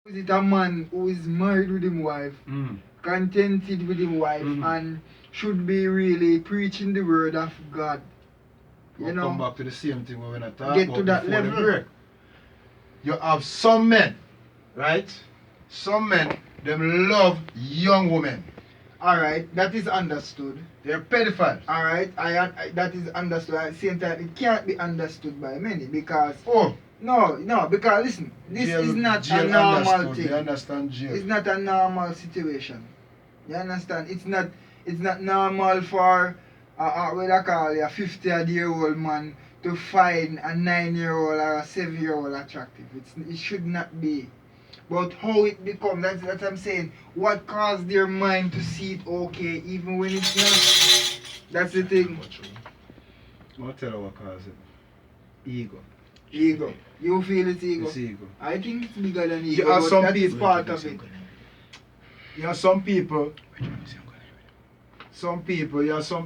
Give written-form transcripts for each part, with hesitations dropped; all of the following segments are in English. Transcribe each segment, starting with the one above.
Is it a man who is married with his wife, contented with his wife, and should be really preaching the word of God? We'll come back to the same thing we're going to talk Get about to that before the level. break. You have some men, right? Some men, them love young women. Alright, that is understood. They're pedophiles. Alright, that is understood. At the same time, it can't be understood by many because Oh, no, because listen, this jail, is not a jail normal understood. thing. They understand jail. It's not a normal situation. You understand? It's not normal for what I call a 50-year-old man to find a 9-year-old or a 7-year-old attractive. It should not be. But how it becomes, that's what I'm saying. What caused their mind to see it okay even when it's not? That's the thing. I'll tell you what causes it. Ego. Ego. You feel it's ego? It's ego. I think it's bigger than ego, You have but some that is people- part of it. You have some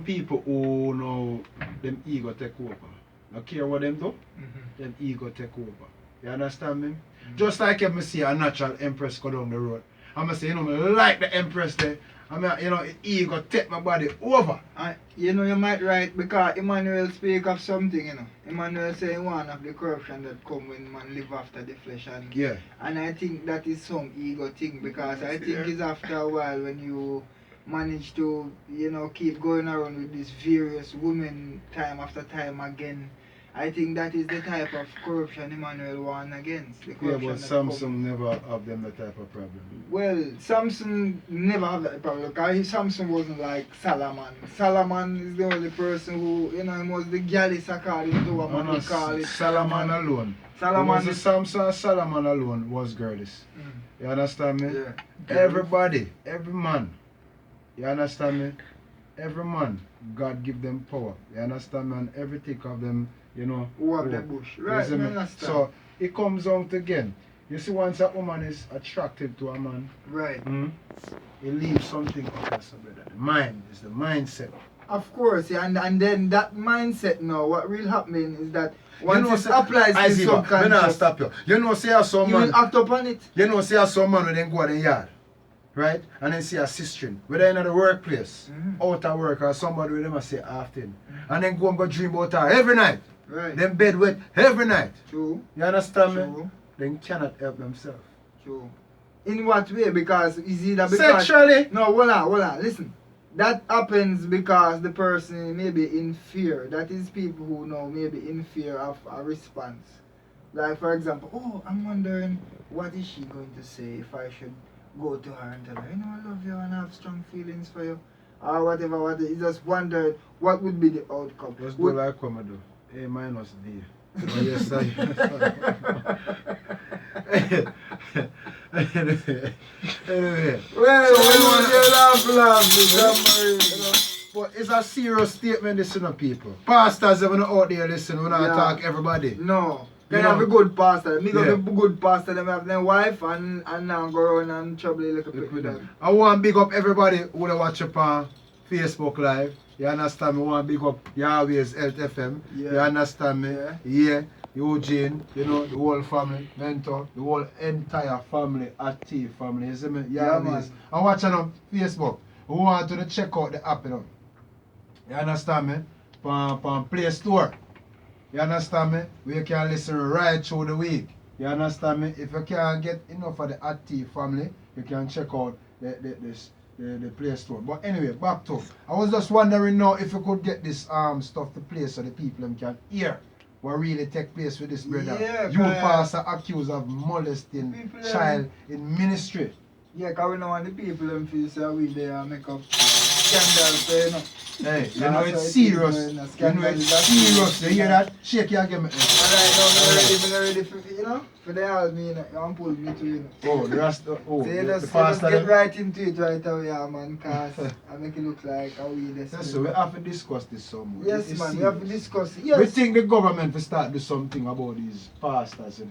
people who know them ego take over. Don't care what them do, them ego take over. You understand me? Just like if I see a natural empress go down the road, I'm say, I like the empress there. Ego take my body over. You might right because Emmanuel speak of something, Emmanuel say one of the corruption that come when man live after the flesh and Yeah. and I think that is some ego thing because I think it's after a while when you manage to, keep going around with these various women time after time again. I think that is the type of corruption Emmanuel warned against. The Yeah, corruption but that Samsung come. never have them that type of problem. Well, Samson never had that problem because Samson wasn't like Solomon. Solomon is the only person who, he was the gallus according to what man would call it. Solomon alone. Solomon was is... Samson and Solomon alone was girdis. You understand me? Yeah. Everybody, every man. You understand me? Every man, God give them power. You understand me? And every tick of them, Who have the bush. Right, You see I me? understand. So it comes out again. You see, once a woman is attracted to a man, Right. it leaves something up as a brother. The mind is the mindset. Of course, yeah, and then that mindset now, what will happen is that once You know, it applies to Isaiah, me not subconscious, stop you. You know, say some you man. will act upon it. You know, see how some man when they go in the yard, right? And then see a sister, whether in the workplace, out of work, or somebody with them I say often. And then go and go dream about her every night. Right. Them bed wet every night. True. You understand me? True. They cannot help themselves. True. In what way? Because is it that because Sexually? no, hold on. Listen. That happens because the person may be in fear. That is people who know maybe in fear of a response. Like for example, oh, I'm wondering what is she going to say if I should go to her and tell her, I love you and I have strong feelings for you. Or whatever. You just wondered what would be the outcome. Let's do like Commodore. A minus D. Oh, yes, sir. Anyway. Well, So laugh, but it's a serious statement, listen to people. Pastors, when you're out there, listen, when I talk everybody. No. You They know? have a good pastor. Me got Yeah. a good pastor. Them have their wife and now go around and trouble a little bit with them. I want to big up everybody who watch up on Facebook Live. You understand me? I want to big up Yahweh's Health FM. Yeah. You understand me? Yeah. Yeah. Eugene, the whole family, Mentor, the whole entire family, Ati family, you see me? Yeah, Yahweh's. man. I'm watching on Facebook. We want to check out the app, You understand me? From Play Store. You understand me? We can listen right through the week. You understand me? If you can't get enough of the Ati family, you can check out the Play Store. But anyway, back to. I was just wondering now if you could get this stuff to play so the people them can hear what really take place with this brother. Yeah, You pastor accused of molesting People, child in ministry. Yeah, because we know when the people them feel so we there make up scandal, so Hey, you Nah, know so it's it's serious. even a You know scandal, it's that's serious. You serious. hear that? Shake your game. Alright, now I'm ready for the house, me, and pull me to, Oh, the rest. Oh, So you the just pastor. get right into it right away, yeah, man, because I make it look like a weird. Yes, so we have to discuss this some more. Yes, It's man, we serious. have to discuss it. Yes. We think the government will start do something about these pastors,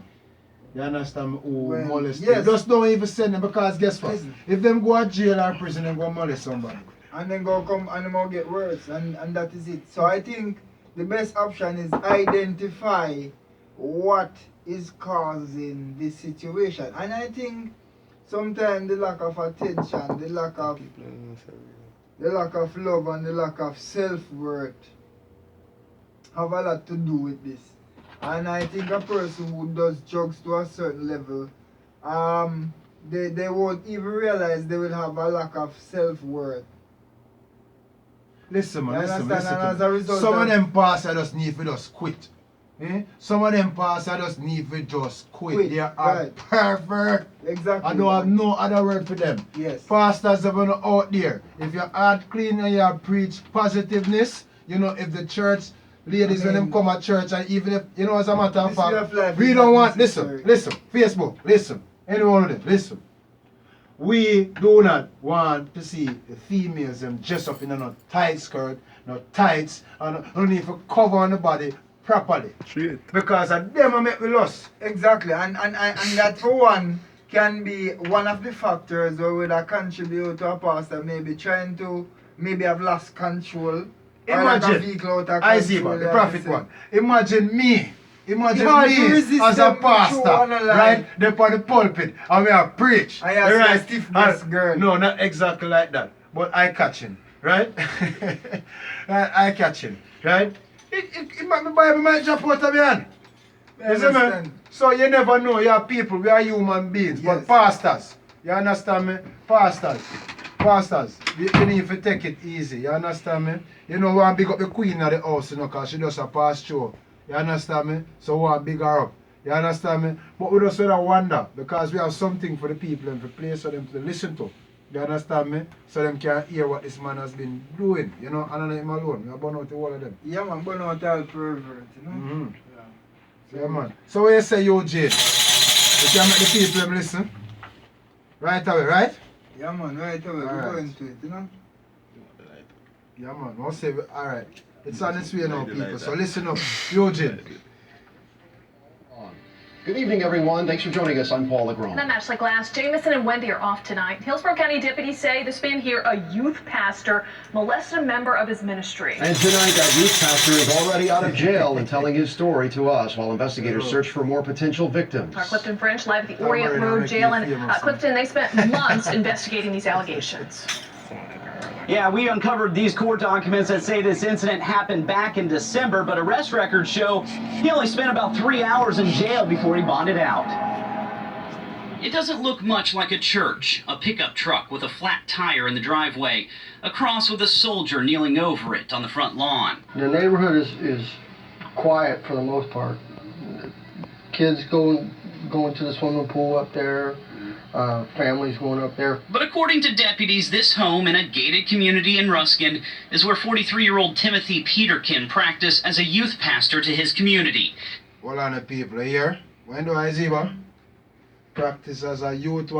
You understand me? Who Well, molest yes. them. Just don't even send them because guess what? Listen. If them go to jail or prison, they go molest somebody. And then go come and more get worse, and that is it. So I think the best option is identify what is causing this situation. And I think sometimes the lack of attention, the lack of love and the lack of self-worth have a lot to do with this. And I think a person who does drugs to a certain level, they won't even realize they will have a lack of self-worth. Listen, man, listen, And as a result some of them pastors just need to just quit. Some of them pastors just need to just quit. They are right. pervert. Exactly. I don't have no other word for them. Yes. Pastors are out there. If your heart clean and you preach positiveness, you know, if the church ladies when them come at church, and even if, you know, as a matter of fact, we don't want, listen, Facebook, listen, anyone of them, listen. We do not want to see the females them dress up in a no tight skirt, no tights, and don't need to cover on the body properly. Shit. Because of them I make me lost. Exactly, and that for one can be one of the factors where would contribute to a pastor maybe trying to have lost control. Imagine, Isaiah, the prophet one. Imagine me as a pastor, right? They on the pulpit and we are preach. I ask right? a stiff girl. No, not exactly like that. But eye catching, right? Eye catching, right? It might be Bible might drop out of your hand. You see me? So you never know, you are people, we are human beings. Yes. But pastors, you understand me? Pastors, you need to take it easy, you understand me? You know, we want to big up the queen of the house, you know, because she does a past show. You understand me? So we want to big her up. You understand me? But we just wonder, because we have something for the people and for place for them to listen to. You understand me? So them can hear what this man has been doing, you know, and not him alone. We are burn out all of them. Yeah, man, burn out all pervert, you know? Mm-hmm. Yeah. Yeah, man. So what you say, Eugene? You can make the people them listen? Right away, right? Yeah, man, right away. We're going to it, you know? Yeah, man. I'll say, alright. It's on its way now, people. So listen up. Eugene. Good evening, everyone. Thanks for joining us. I'm Paul LeGrand. And I'm Ashley Glass. Jameson and Wendy are off tonight. Hillsborough County deputies say this man here, a youth pastor, molested a member of his ministry. And tonight, that youth pastor is already out of jail and telling his story to us while investigators search for more potential victims. Our Clifton French live at the Orient Road Jail in Clifton. They spent months investigating these allegations. Yeah, we uncovered these court documents that say this incident happened back in December, but arrest records show he only spent about 3 hours in jail before he bonded out. It doesn't look much like a church. A pickup truck with a flat tire in the driveway, a cross with a soldier kneeling over it on the front lawn. The neighborhood is quiet for the most part. Kids going to the swimming pool up there. Families going up there. But according to deputies, this home in a gated community in Ruskin is where 43-year-old Timothy Peterkin practiced as a youth pastor to his community. Hold on, people here. When do Isaiah practice as a youth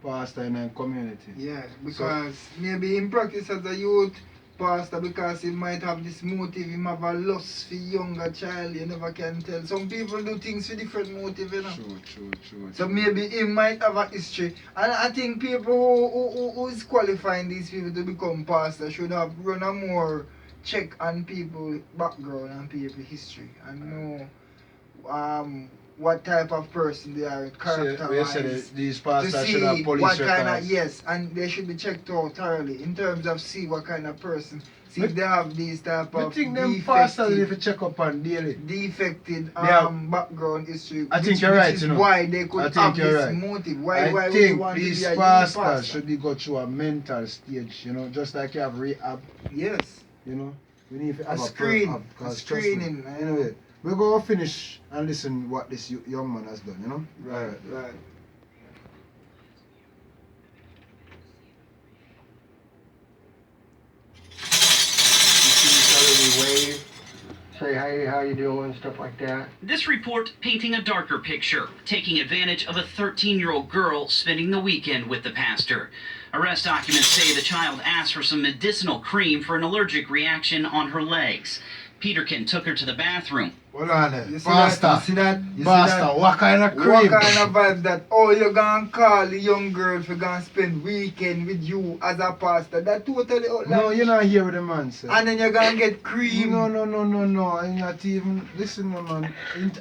pastor in a community? Yeah, because maybe in practice as a youth pastor, because he might have this motive, he might have a lust for younger child, you never can tell. Some people do things for different motive, you know. True. So maybe he might have a history. And I think people who is qualifying these people to become pastor should have run a more check on people's background and people's history and know what type of person they are, character-wise, these to pastors see should have police what kind records. of, yes, and they should be checked out thoroughly in terms of see what kind of person, see if they have these type I of think them pastors need to check up on daily. defected I background history. think you're right, you know. Why they could have this right. motive. Why I would think you want these to be a pastors pastor? should be go through a mental stage, you know, just like you have rehab, Yes. you know. We need to have A screening. screening. Anyway, we're going to finish and listen what this young man has done, you know? Right. Say, hey, how you doing, stuff like that. This report painting a darker picture, taking advantage of a 13-year-old girl spending the weekend with the pastor. Arrest documents say the child asked for some medicinal cream for an allergic reaction on her legs. Peterkin took her to the bathroom. Hold on there. You see Pastor. that? You see that? You see Pastor, that? what kind of cream? What kind of vibes that? Oh, you're gonna call the young girl for gonna spend weekend with you as a pastor. That totally outlandish. No, you're not here with the man, sir. And then you're gonna get cream. No. I'm not even. Listen, man.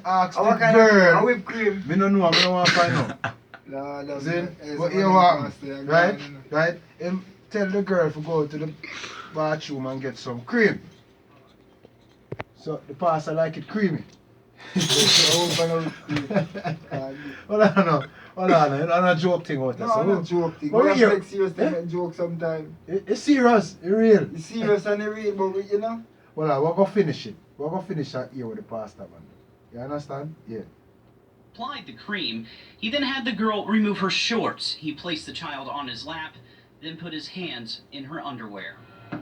Ask What the kind girl. of whipped cream? Me no know. I don't want to find out. No, that's See? it's But one you of want, the pastor, right? you know. Right? Him tell the girl to go to the bathroom and get some cream. So the pastor like it creamy. Hold on, it's not a joke thing out there. No, So I'm not joking. But We have you- to take serious to eh? make joke sometimes. It's serious, it's real. It's serious and it's real, but you know. Well, we're going to finish it. We're going to finish that here with the pastor, man. You understand? Yeah. Applied the cream. He then had the girl remove her shorts. He placed the child on his lap, then put his hands in her underwear. Hey,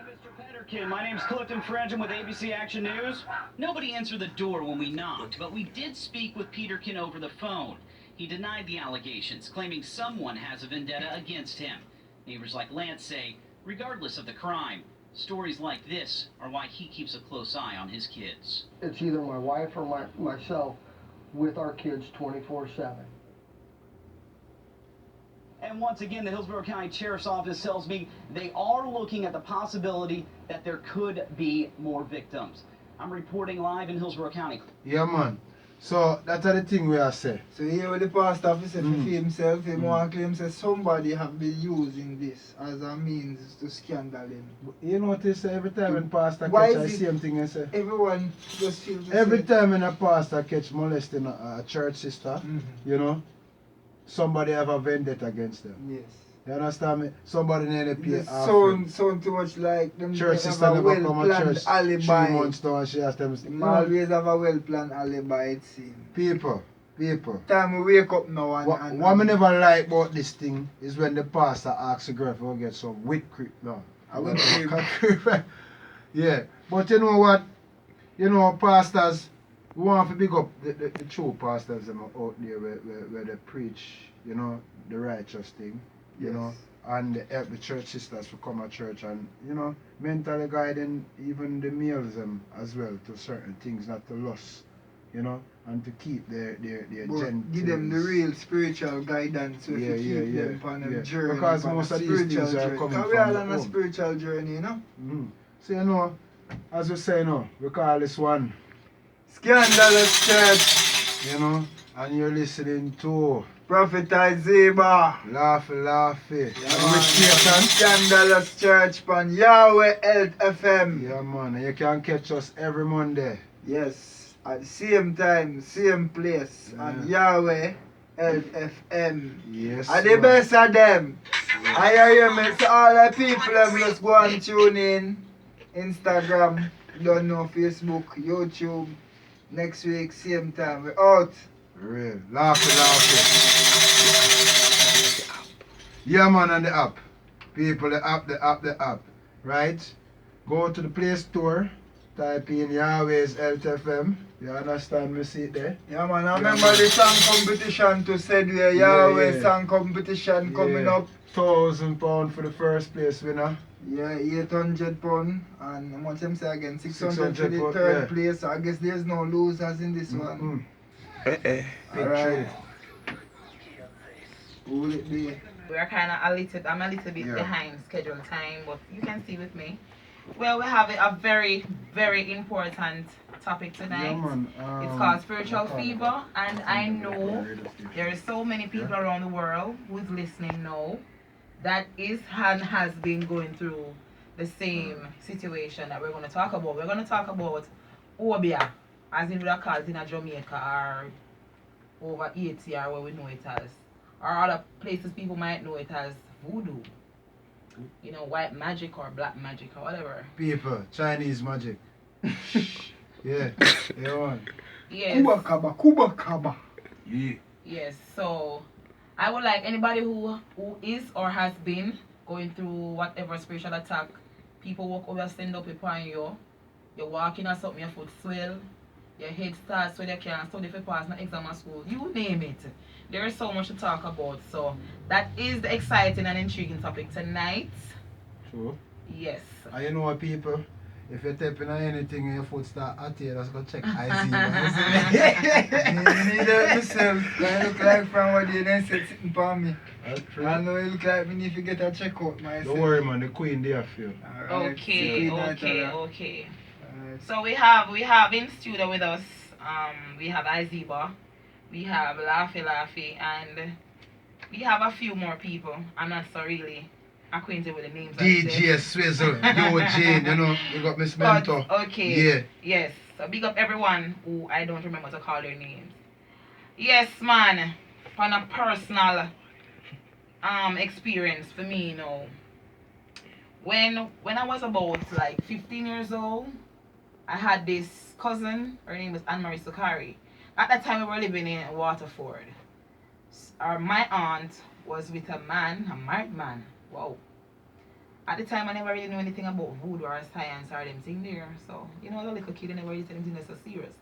Mr. Peterkin, my name's Clifton French. I'm with ABC Action News. Nobody answered the door when we knocked, but we did speak with Peterkin over the phone. He denied the allegations, claiming someone has a vendetta against him. Neighbors like Lance say, regardless of the crime, stories like this are why he keeps a close eye on his kids. It's either my wife or myself with our kids 24/7. And once again, the Hillsborough County Sheriff's Office tells me they are looking at the possibility that there could be more victims. I'm reporting live in Hillsborough County. Yeah, man. So, that's the thing we are saying. So here with the pastor officer for himself, he Mm. want to claim say somebody have been using this as a means to scandal him. You notice every time when pastor Why catch the is it- same thing, I say. Everyone just feels the Every same. time when a pastor catch molesting a church sister, Mhm. you know, somebody have a vendetta against them. Yes. You understand me? Somebody need to It pay just offering. sound too much like them Church they have sister a never come to well-planned church alibi. 3 months now and she asked them, Them always have a well-planned alibi, it seems. people. Time we wake up now and... What me never like about this thing is when the pastor asks the girl if we get some whipped cream. No. A whipped cream. Yeah. But you know what? You know, pastors, we want to big up the true pastors them out there where they preach, you know, the righteous thing, you Yes. know, and they help the church sisters to come to church and, you know, mentally guiding even the males them as well to certain things, not to lust, you know, and to keep their But gentleness. give them the real spiritual guidance so if you keep them on a journey. Because on most a of these spiritual things are journey. coming 'Cause we from all the on a home. spiritual journey, you know? Mm-hmm. So, you know, as we say, no, we call this one, Scandalous Church, you know, and you're listening to Prophet Isaiah, Laughy. Yeah, And man. which station? Scandalous Church pan Yahweh Health FM. Yeah, man, and you can catch us every Monday. Yes, at the same time, same place, on Yahweh Health FM. Yes. And the man. best of them. I hear you, so all the people them just go and tune in. Instagram, don't know, Facebook, YouTube. Next week, same time. We're out. Real. Laughy. Yeah, man, on the app. People, the app. Right? Go to the Play Store. Type in Yahweh's Health FM. You understand me? See it there? Yeah, man. I remember the song competition to said where Yahweh yeah. song competition coming Yeah. up. £1,000 for the first place winner. Yeah, £800 and how much them say again? 600 for the £600, third yeah. place. So I guess there's no losers in this one. Big Alright. trade. Who will it be? We're kind of I'm a little bit Yeah. behind schedule time, but you can see with me. Well, we have a very, very important topic tonight. Yeah, man. It's called spiritual fever, and I know there are so many people around the world who's listening now that is and has been going through the same situation that we're going to talk about. We're going to talk about Obia, as in we are called in Jamaica or over 80 or where we know it as, or other places people might know it as voodoo. You know, white magic or black magic or whatever. People, Chinese magic. Yeah, man. Yes. Kubakaba. Yeah. Yes, so I would like anybody who is or has been going through whatever spiritual attack, people walk over, stand up upon you, you're walking or something, your foot swell, your head starts so you can't study for pass an exam at school, you name it. There is so much to talk about, so that is the exciting and intriguing topic tonight. True. Yes. And you know what, people? If you step in anything and your foot start hot here, let's go check IZ. Me need help myself. I look like from what they then said sitting for me. That's true. I know it look like me need to get a checkup myself. Don't worry, man. The queen there for you. Alright, Okay, see, okay, alright. okay. Alright. So we have in studio with us, we have Iziba, we have Laffy, and we have a few more people. I'm not so really acquainted with the names. DJ Swizzle, Eugene, you know, you got Miss But, Mentor. okay. Yeah. Yes. So big up everyone who I don't remember to call their names. Yes, man. On a personal experience for me, you know. When I was about like 15 years old, I had this cousin. Her name was Anne-Marie Sukari. At that time, we were living in Waterford. My aunt was with a married man. Wow. At the time, I never really knew anything about voodoo or science or them thing there. So, you know, as a little kid, I never really said anything that's so serious.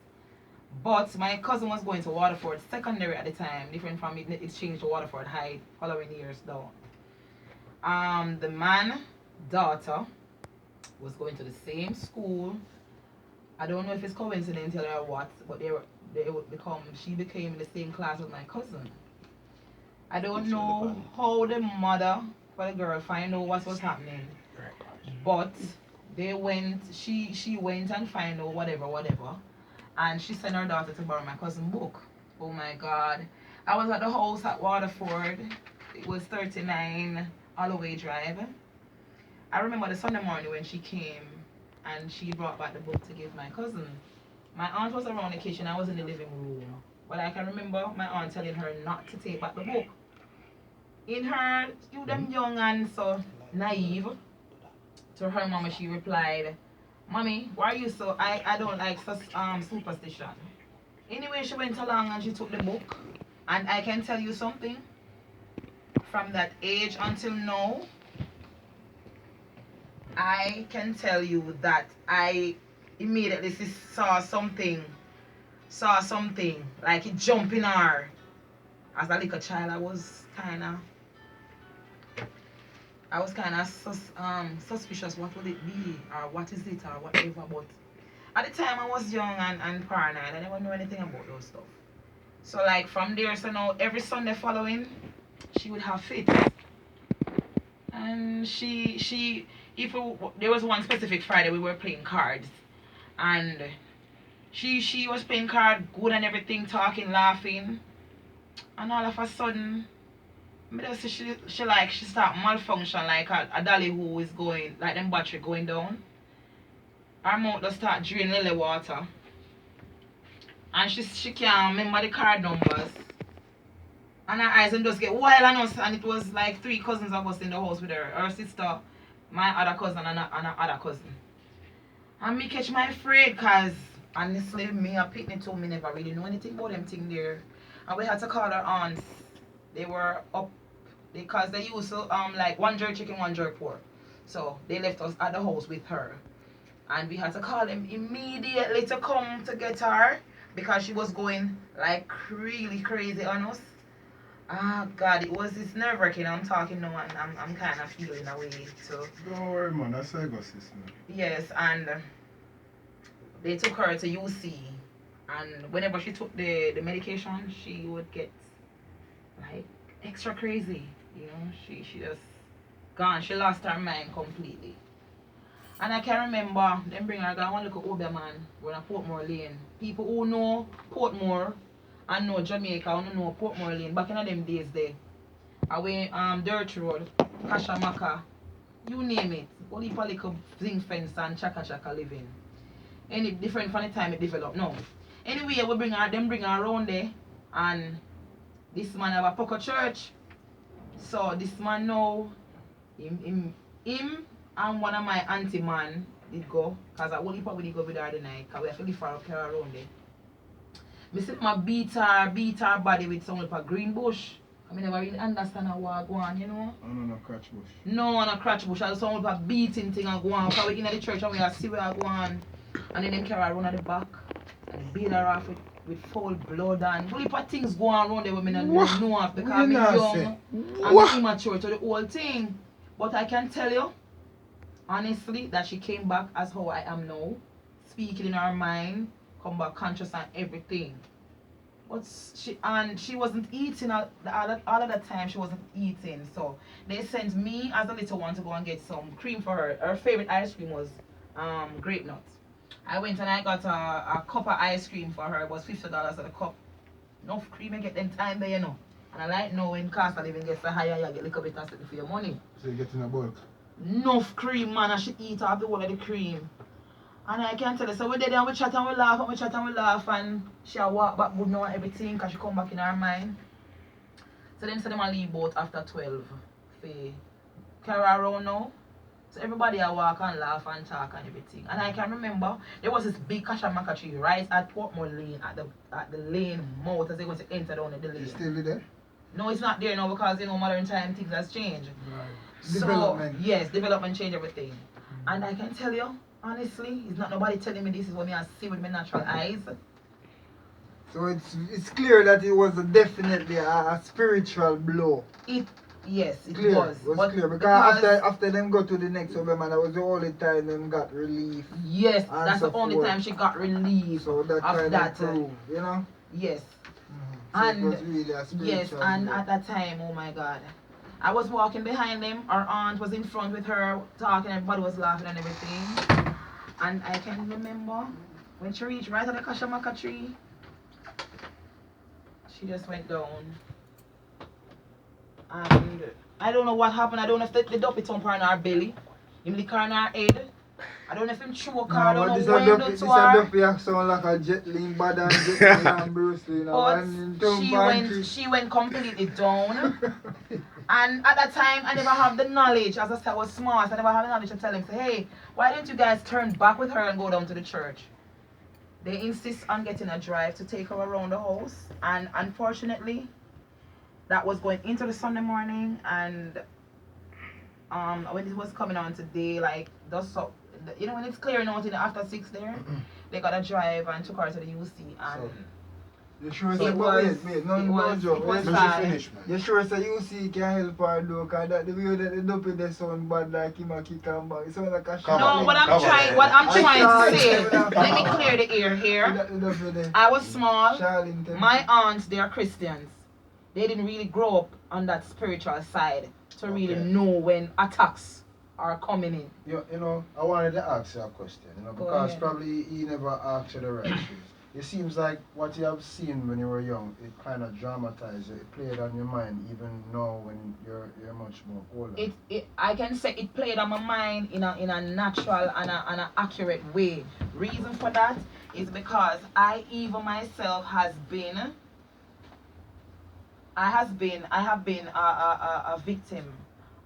But my cousin was going to Waterford Secondary at the time, different from it changed to Waterford High following years down. The man, daughter, was going to the same school. I don't know if it's coincidental or what, but she became in the same class with my cousin. I don't know how the mother for the girl find out what was happening, but she went and find out whatever, and she sent her daughter to borrow my cousin's book. Oh my God. I was at the house at Waterford. It was 39 Holloway Drive. I remember the Sunday morning when she came and she brought back the book to give my cousin. My aunt was around the kitchen. I was in the living room. But I can remember my aunt telling her not to take back the book. In her, you them young and so naive, to her mama she replied, "Mommy, why are you so, I don't like superstition." Anyway, she went along and she took the book. And I can tell you something, from that age until now, I can tell you that I immediately saw something like it jump in her. As a little child, I was kind of suspicious. What would it be, or what is it, or whatever. But at the time, I was young and paranoid. I never knew anything about those stuff. So like from there, so now every Sunday following, she would have fits. And there was one specific Friday we were playing cards, and she was playing cards good and everything, talking, laughing, and all of a sudden, she start malfunction like a dolly who is going, like them battery going down. Her mouth just start draining lily water, and she can't remember the card numbers. And her eyes and just get wild on us, and it was like 3 cousins of us in the house with her. Her sister, my other cousin, and her other cousin. And me catch my afraid, cause honestly, me a picnic too, me never really know anything about them thing there. And we had to call our aunts. They were up, because they used to like 1 jerk chicken, 1 jerk pork. So they left us at the house with her. And we had to call them immediately to come to get her, because she was going like really crazy on us. Ah, God, it's nerve-wracking. I'm talking now and I'm kind of feeling a way too. Don't worry, man. That's how it goes, sister. Yes, and they took her to UC. And whenever she took the medication, she would get like extra crazy. You know, she just gone. She lost her mind completely. And I can remember them bring her down one little older man. We're on Portmore Lane. People who know Portmore and know Jamaica, who know Portmore Lane, back in them days there. Away Dirt Road, Kashamaka, you name it. Only little zinc fence and chaka living. Any different from the time it developed? No. Anyway, we bring her around there, and this man have a pocket church. So this man now, him and one of my auntie man did go, because I only probably did go with her the night, because we have to live for her around there. Me see my beat her body with some of a green bush. I mean, never really understand how I go on, you know. I don't know crutch bush. No, on a crutch bush. I just want a beating thing and go on. Because we in the church and we see where I go on. And then them carry her run at the back and beat her off with foul blood and really put things going on around there with me and know of, because I'm young and immature to the whole thing. But I can tell you, honestly, that she came back as how I am now, speaking in her mind, come back conscious and everything. But she wasn't eating all of the time. She wasn't eating, so they sent me as a little one to go and get some cream for her. Her favorite ice cream was grape nuts. I went and I got a cup of ice cream for her. It was $50 at a cup. Enough cream and get them time there, you know. And I like now when cost of living gets so higher, you get a little bit of something for your money. So you get in a bulk. Enough cream, man. I should eat off the whole of the cream. And I can tell her, so we did and we chat and we laugh and we chat and we laugh, and she walk back good now and everything because she come back in her mind. So then say them a leave boat after 12 for carry her around now. So everybody I walk and laugh and talk and everything. And I can remember there was this big cashamaka tree right at Portmore Lane, at the lane mouth as they going to enter down the lane. It's still there? No, it's not there now because you know modern time things has changed. Right. So, Development. yes, development change everything. And I can tell you, honestly, it's not nobody telling me this is what I see with my natural eyes. So it's clear that it was definitely a spiritual blow. Yes, it Clear. was. It was But clear because after them go to the next woman, that was the only time them got relief. yes, and that's so the only forth. time she got relief. So that of kind that, of prove, you know? Yes. So And it was really a spiritual yes, and blow. at that time, oh my God, I was walking behind them. Our aunt was in front with her talking. Everybody was laughing and everything. And I can remember when she reached right at the cashamaka tree, she just went down. And I don't know what happened. I don't know if the duppy thump her in her belly, him lick her in her head. I don't know if him choke her. I don't know what him do to her. This sound like a Jet Li, bad and Jet Li and Bruce Lee. But she went completely down. And at that time, I never have the knowledge. As I said, I was smart. So I never have the knowledge to tell him, say, hey, why don't you guys turn back with her and go down to the church? They insist on getting a drive to take her around the house. And unfortunately, that was going into the Sunday morning. And when it was coming on today, like, so, you know, when it's clearing out in the after 6 there, they got a drive and took her to the UC. And you sure it say, was, wait, no joke. it was Let sad. me finish, man. You sure say UC can help her though, because that the way that the dopey they sound bad like him a kick and back. It sound like a Come No, on. what I'm Come on. trying to say, let me clear the air here. I was small. My aunts, they are Christians. They didn't really grow up on that spiritual side to really know when attacks are coming in. You know, I wanted to ask you a question, you know, Go because ahead. probably he never asked you the right things. It seems like what you have seen when you were young, it kind of dramatized you. It played on your mind even now when you're much more older. I can say it played on my mind in a natural and an accurate way. Reason for that is because I even myself have been a victim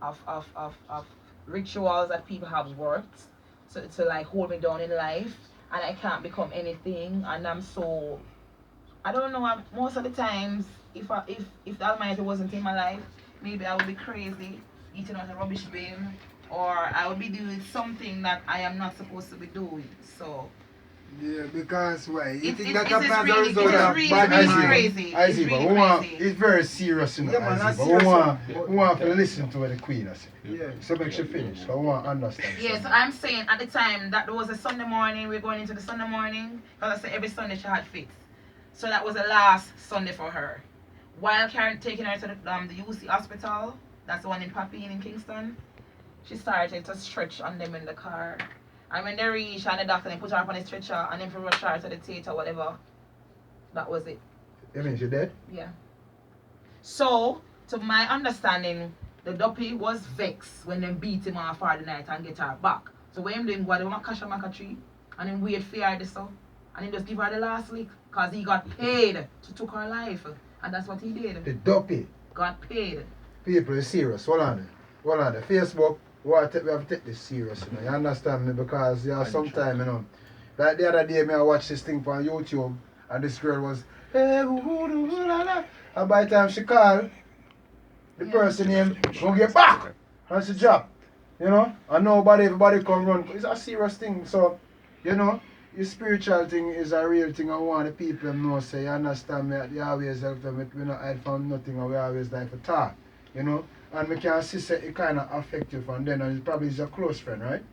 of rituals that people have worked to like hold me down in life, and I can't become anything, and I'm so, I don't know, most of the times if the Almighty wasn't in my life, maybe I would be crazy, eating out a rubbish bin, or I would be doing something that I am not supposed to be doing. So yeah, because why? You It- think it- that it happens is as a really- result it is of really, bad really mind? crazy. I It's see, really but we want, crazy. it's very serious, you know, Yeah, man, I that's see, but we want, serious. we want to listen to what the Queen has said. Yeah. So make sure finish, so we want to understand. Yes, something. I'm saying at the time that there was a Sunday morning, we're going into the Sunday morning, because I said every Sunday she had fits. So that was the last Sunday for her. While taking her to the UC hospital, that's the one in Papine in Kingston, she started to stretch on them in the car. And when they reached and the doctor, they put her up on the stretcher and then for rush her to the theater, whatever. That was it. You mean she dead? Yeah. So, to my understanding, the duppy was vexed when they beat him off for the night and get her back. So when him doing go to Kashamaka tree and him wait for her this so, and he just give her the last lick because he got paid to took her life. And that's what he did. The dopey. Got paid. People is serious. Hold on. Facebook, we have to take this serious, you know. You understand me? Because yeah, sometime, you know. Like the other day, I watched this thing on YouTube, and this girl was, hey, and by the time she called, the person name gonna get back, and she drop, you know. And everybody come run. It's a serious thing. So, you know, the spiritual thing is a real thing. I want the people to know, say, you understand me, you always help them. We not hide from nothing, and we always like to talk, you know. And we can see say it kind of affect you from then, and it probably is your close friend, right?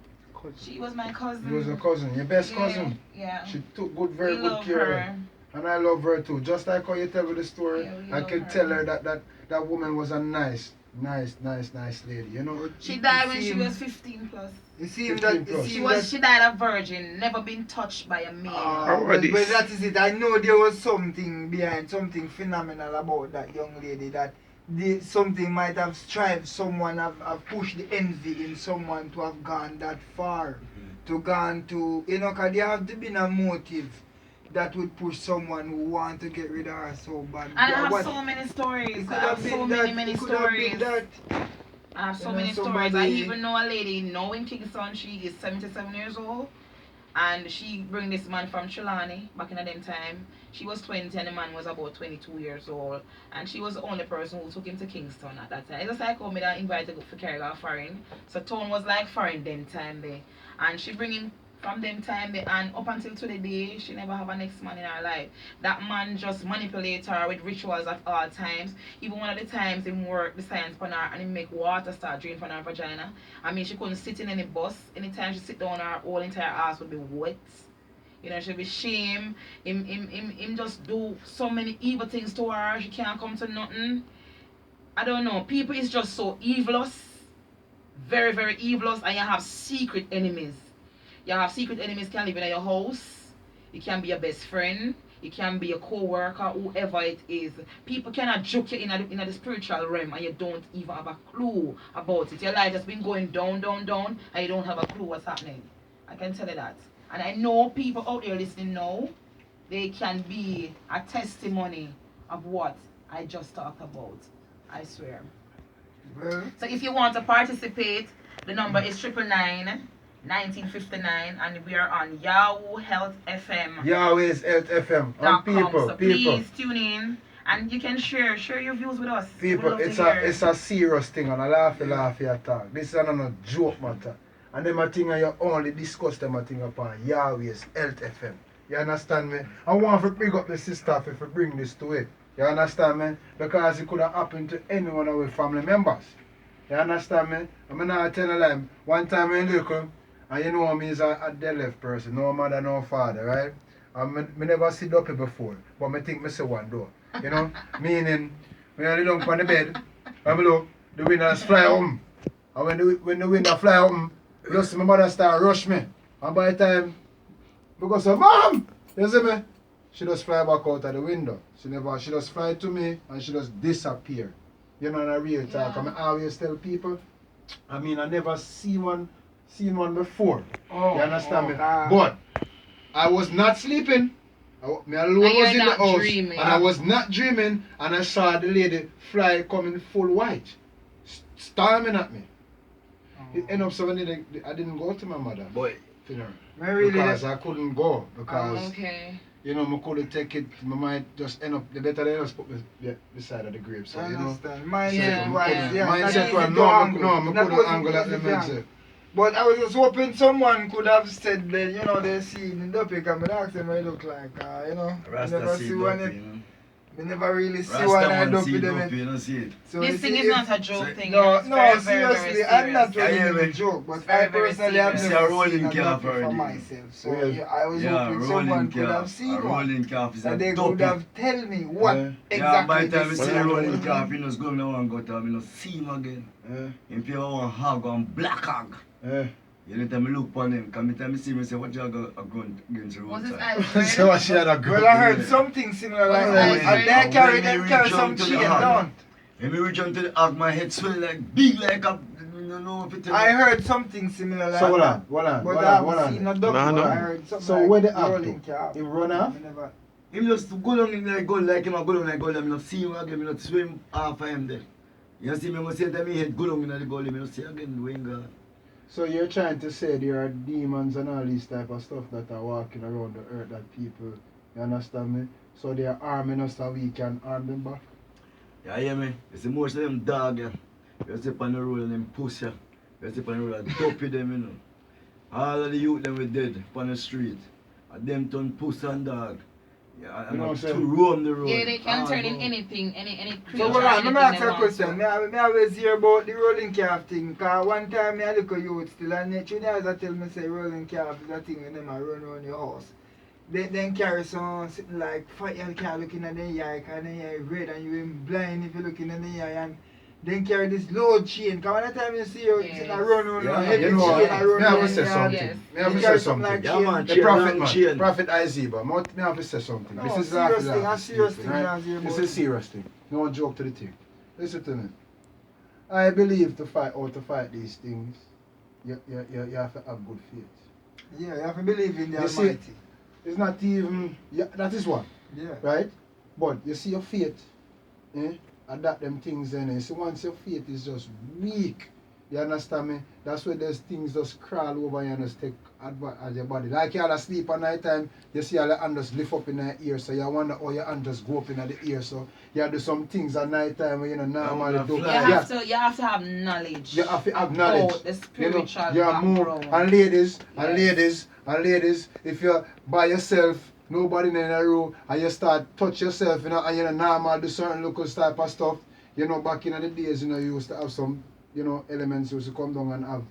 cousin. She was my cousin. You was a cousin, your best Yeah, cousin. Yeah. She took very We good love care of her. her. And I love her too. Just like how you tell me the story, Yeah, we I love can her. tell her that woman was a nice lady, you know? She died when she was 15 plus. You see 15 that? plus. She died a virgin, never been touched by a male. Well, that is it. I know there was something behind, something phenomenal about that young lady. That something might have strived, someone have pushed the envy in someone to have gone that far, to gone to, you know, cause there have to be a motive that would push someone who want to get rid of her so bad. And I have so many stories. I have so many stories. I have so many stories. I even know a lady now in Kingston. She is 77 years old. And she bring this man from Trelawney back in them time. She was 20 and the man was about 22 years old. And she was the only person who took him to Kingston at that time. It's just like how me that invited to carry her foreign. So town was like foreign them time there. And she bring him from them time there, and up until today, she never have a next man in her life. That man just manipulate her with rituals at all times. Even one of the times he work the science on her and he make water start draining from her vagina. I mean, she couldn't sit in any bus. Anytime she sit down, her whole entire ass would be wet. You know, she'll be shame. Him just do so many evil things to her. She can't come to nothing. I don't know. People is just so evilous. Very, very evilous. And you have secret enemies. You have secret enemies can live in your house. It can be your best friend. It can be a co-worker, whoever it is. People cannot joke you in the spiritual realm and you don't even have a clue about it. Your life has been going down, and you don't have a clue what's happening. I can tell you that. And I know people out there listening now, they can be a testimony of what I just talked about. I swear. Well, So if you want to participate, the number is 999-1959 and we are on Yahoo Health FM. Yahweh's Health FM. And people, So please tune in and you can share your views with us. people, it's a serious thing and I laugh attack. This is not joke matter. And them a thing you only discuss them a thing upon Yahweh's Health FM. You understand me? I want to bring up the sister if you bring this to it. You understand me? Because it could have happened to any one of our family members. You understand me? I'm not telling them. One time in little, and you know me is a dead left person. No mother, no father, right? And me never see Duppy before. But I think I see one door. You know? Meaning, when I lay down on the bed, I look, the windows fly home. And when the window fly home, just my mother start rush me. And by the time, because of Mom! You see me? She just fly back out of the window. She just fly to me and she just disappear. You know, in a real talk. I always tell people, I mean, I never seen one before. You understand me? But I was not sleeping. Me alone was in the house. Dreaming. And I was not dreaming. And I saw the lady fly coming full white. Storming at me. It ended up so I didn't go to my mother. Boy. Funeral. really, Because I couldn't go. Because okay. you know, I couldn't take it. My mind just end up, the better than just put me beside of the grave. So, I you know. understand. Mindset So, wise, yeah. mindset not was, easy to no, I Not couldn't was angle at easy the to mindset. angle. But I was just hoping someone could have said that, you know, they see in the Duppy, and I asked them what it look like, you know. Rasta never see see one. Duppy, you know. We never really see Rasta one man Duppy see them. Duppy, you don't see it. So This you thing see, is if- not a joke so- thing. No, it's no, very, seriously, very, very I'm not serious. really Yeah, a man. joke, but It's very, I very personally have serious. never It's a rolling seen a calf Duppy for already. myself. So Yeah. yeah, I was Yeah, hoping someone rolling could have calf. seen A one. rolling calf is a That they Duppy. could have tell me what Yeah. Yeah, by exactly the time you this see is. a rolling calf, you just go now and go to him, you don't see him again. If you want a hog, one black hog. You need to look upon him. Come time you see me say, what you got against the Was his roadside? eyes So red? she had a good Well, I heard something similar like Well, that. I- And they carry some chain down. When me reach on to the hog, my head swell like big like a, you know, if it I heard something similar like So hold that. on. But I haven't seen a Duppy. No, no. I heard something So like where the rolling actor? calf. He run off? I never- Him just go down in like gold like him a go down like gold, and me not see him again, me not swim half of him there. You see me, I say that me head go down in the gold, me not see again the wing guard. So you're trying to say there are demons and all this type of stuff that are walking around the earth that people, you understand me? So they are arming us so we can arm them back? Yeah, hear me? You see most of them dog, yeah. You see on the road and them pussy, yeah. You see on the road and dopey them, you know. All of the youth them were dead on the street. And them turn pussy and dog. Yeah, You know what I'm to saying? roam the road. Yeah, they can turn in go. anything, any creature. So hold on, let anything me ask they you a want question. to. Me always hear about the rolling calf thing. Cause one time I look at youth still and they tell me say rolling calf is a thing when them a run around your house. They then carry something like fire you can't looking at the eye cause the eye red and you ain't blind if you looking at the eye and then carry this load chain. Cause one time you see you sitting and run around Yeah, heavy You know chain what? and run Me have to around say the something. Yes. Me have to carry say something something. like Yeah, man, The chain. prophet man, chain. Prophet Isaiah, me have to say something. No, This is serious thing, a laugh serious speaking, thing, right? Isaiah, This about is serious thing. No joke to the thing. Listen to me. I believe to fight these things, you have to have good faith. Yeah, you have to believe in the You see, Almighty. it's not even, yeah, that is one, Yeah. right? But you see your faith, adapt them things then. You see, once your faith is just weak, you understand me? That's where there's things just crawl over you and just take advantage of your body. Like you all sleep at night time, you see all your hand just lift up in the ear, so you wonder how your hand just go up in the ear. So you do some things at night time where you know normally do. You have to have knowledge. You have to have knowledge. About the spiritual you move. background. And ladies, if you're by yourself, nobody in the room, and you start touch yourself, and you normal do certain local type of stuff, back in the days, you used to have some, elements used to come down and have,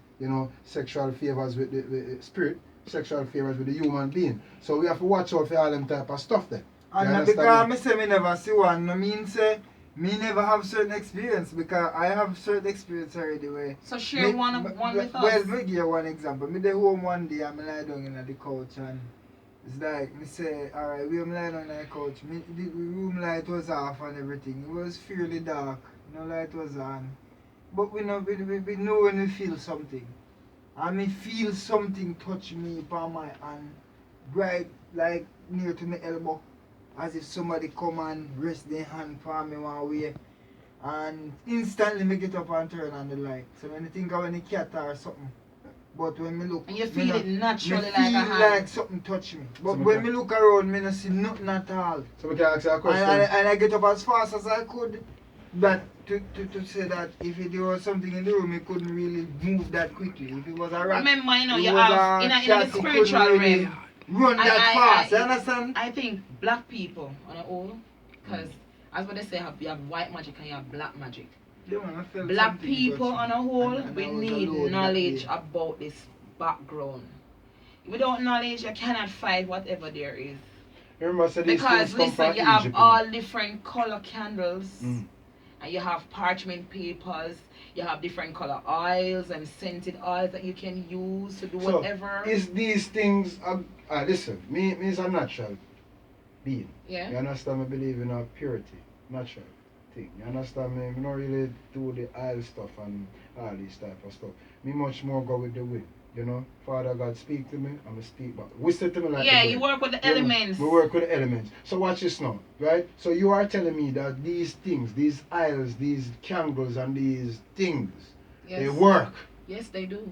sexual favors with the spirit, sexual favors with the human being. So we have to watch out for all them type of stuff there. And because I say me never see one, no mean say me never have certain experience because I have certain experience already where. So share one with us. Well, me give you one example. Me dey home one day and me lie down in the couch and it's like me say, alright, we am lying on the couch. The room light was off and everything. It was fairly dark. No light was on. But we know when we feel something. And me feel something touch me upon my hand, right like near to my elbow. As if somebody come and rest their hand for me one way. And instantly me get up and turn on the light. So when I think of any cat or something. But when me look, And you feel it naturally me like a feel hand. like something touch me. But when me look around, me not see nothing at all. So we can ask you a question. And I get up as fast as I could. That to say that if there was something in the room, it couldn't really move that quickly. If it was a rat, Remember, it you was have a in cat, the it couldn't spiritual really realm. run that fast. You understand? I think black people on the whole, because as what they say, you have white magic and you have black magic. Yeah, man, I felt Black something people touch on me. the whole, And we I was need alone that knowledge day. about this background. Without knowledge, you cannot fight whatever there is. Remember, so these Because things come listen, from you have Egypt, all different color candles, Mm. and you have parchment papers. You have different color oils and scented oils that you can use to do So, whatever. is these things, listen, me is a natural being. Yeah. You understand? I believe in a purity, natural thing. You understand me? I don't really do the oil stuff and all this type of stuff. Me much more go with the wind. Father God speak to me, I'm going to speak back. Whisper to me like Yeah, the you wind. work with the elements. We work with the elements. So watch this now, right? So you are telling me that these things, these aisles, these candles and these things, they Yes. work. Yes, they do.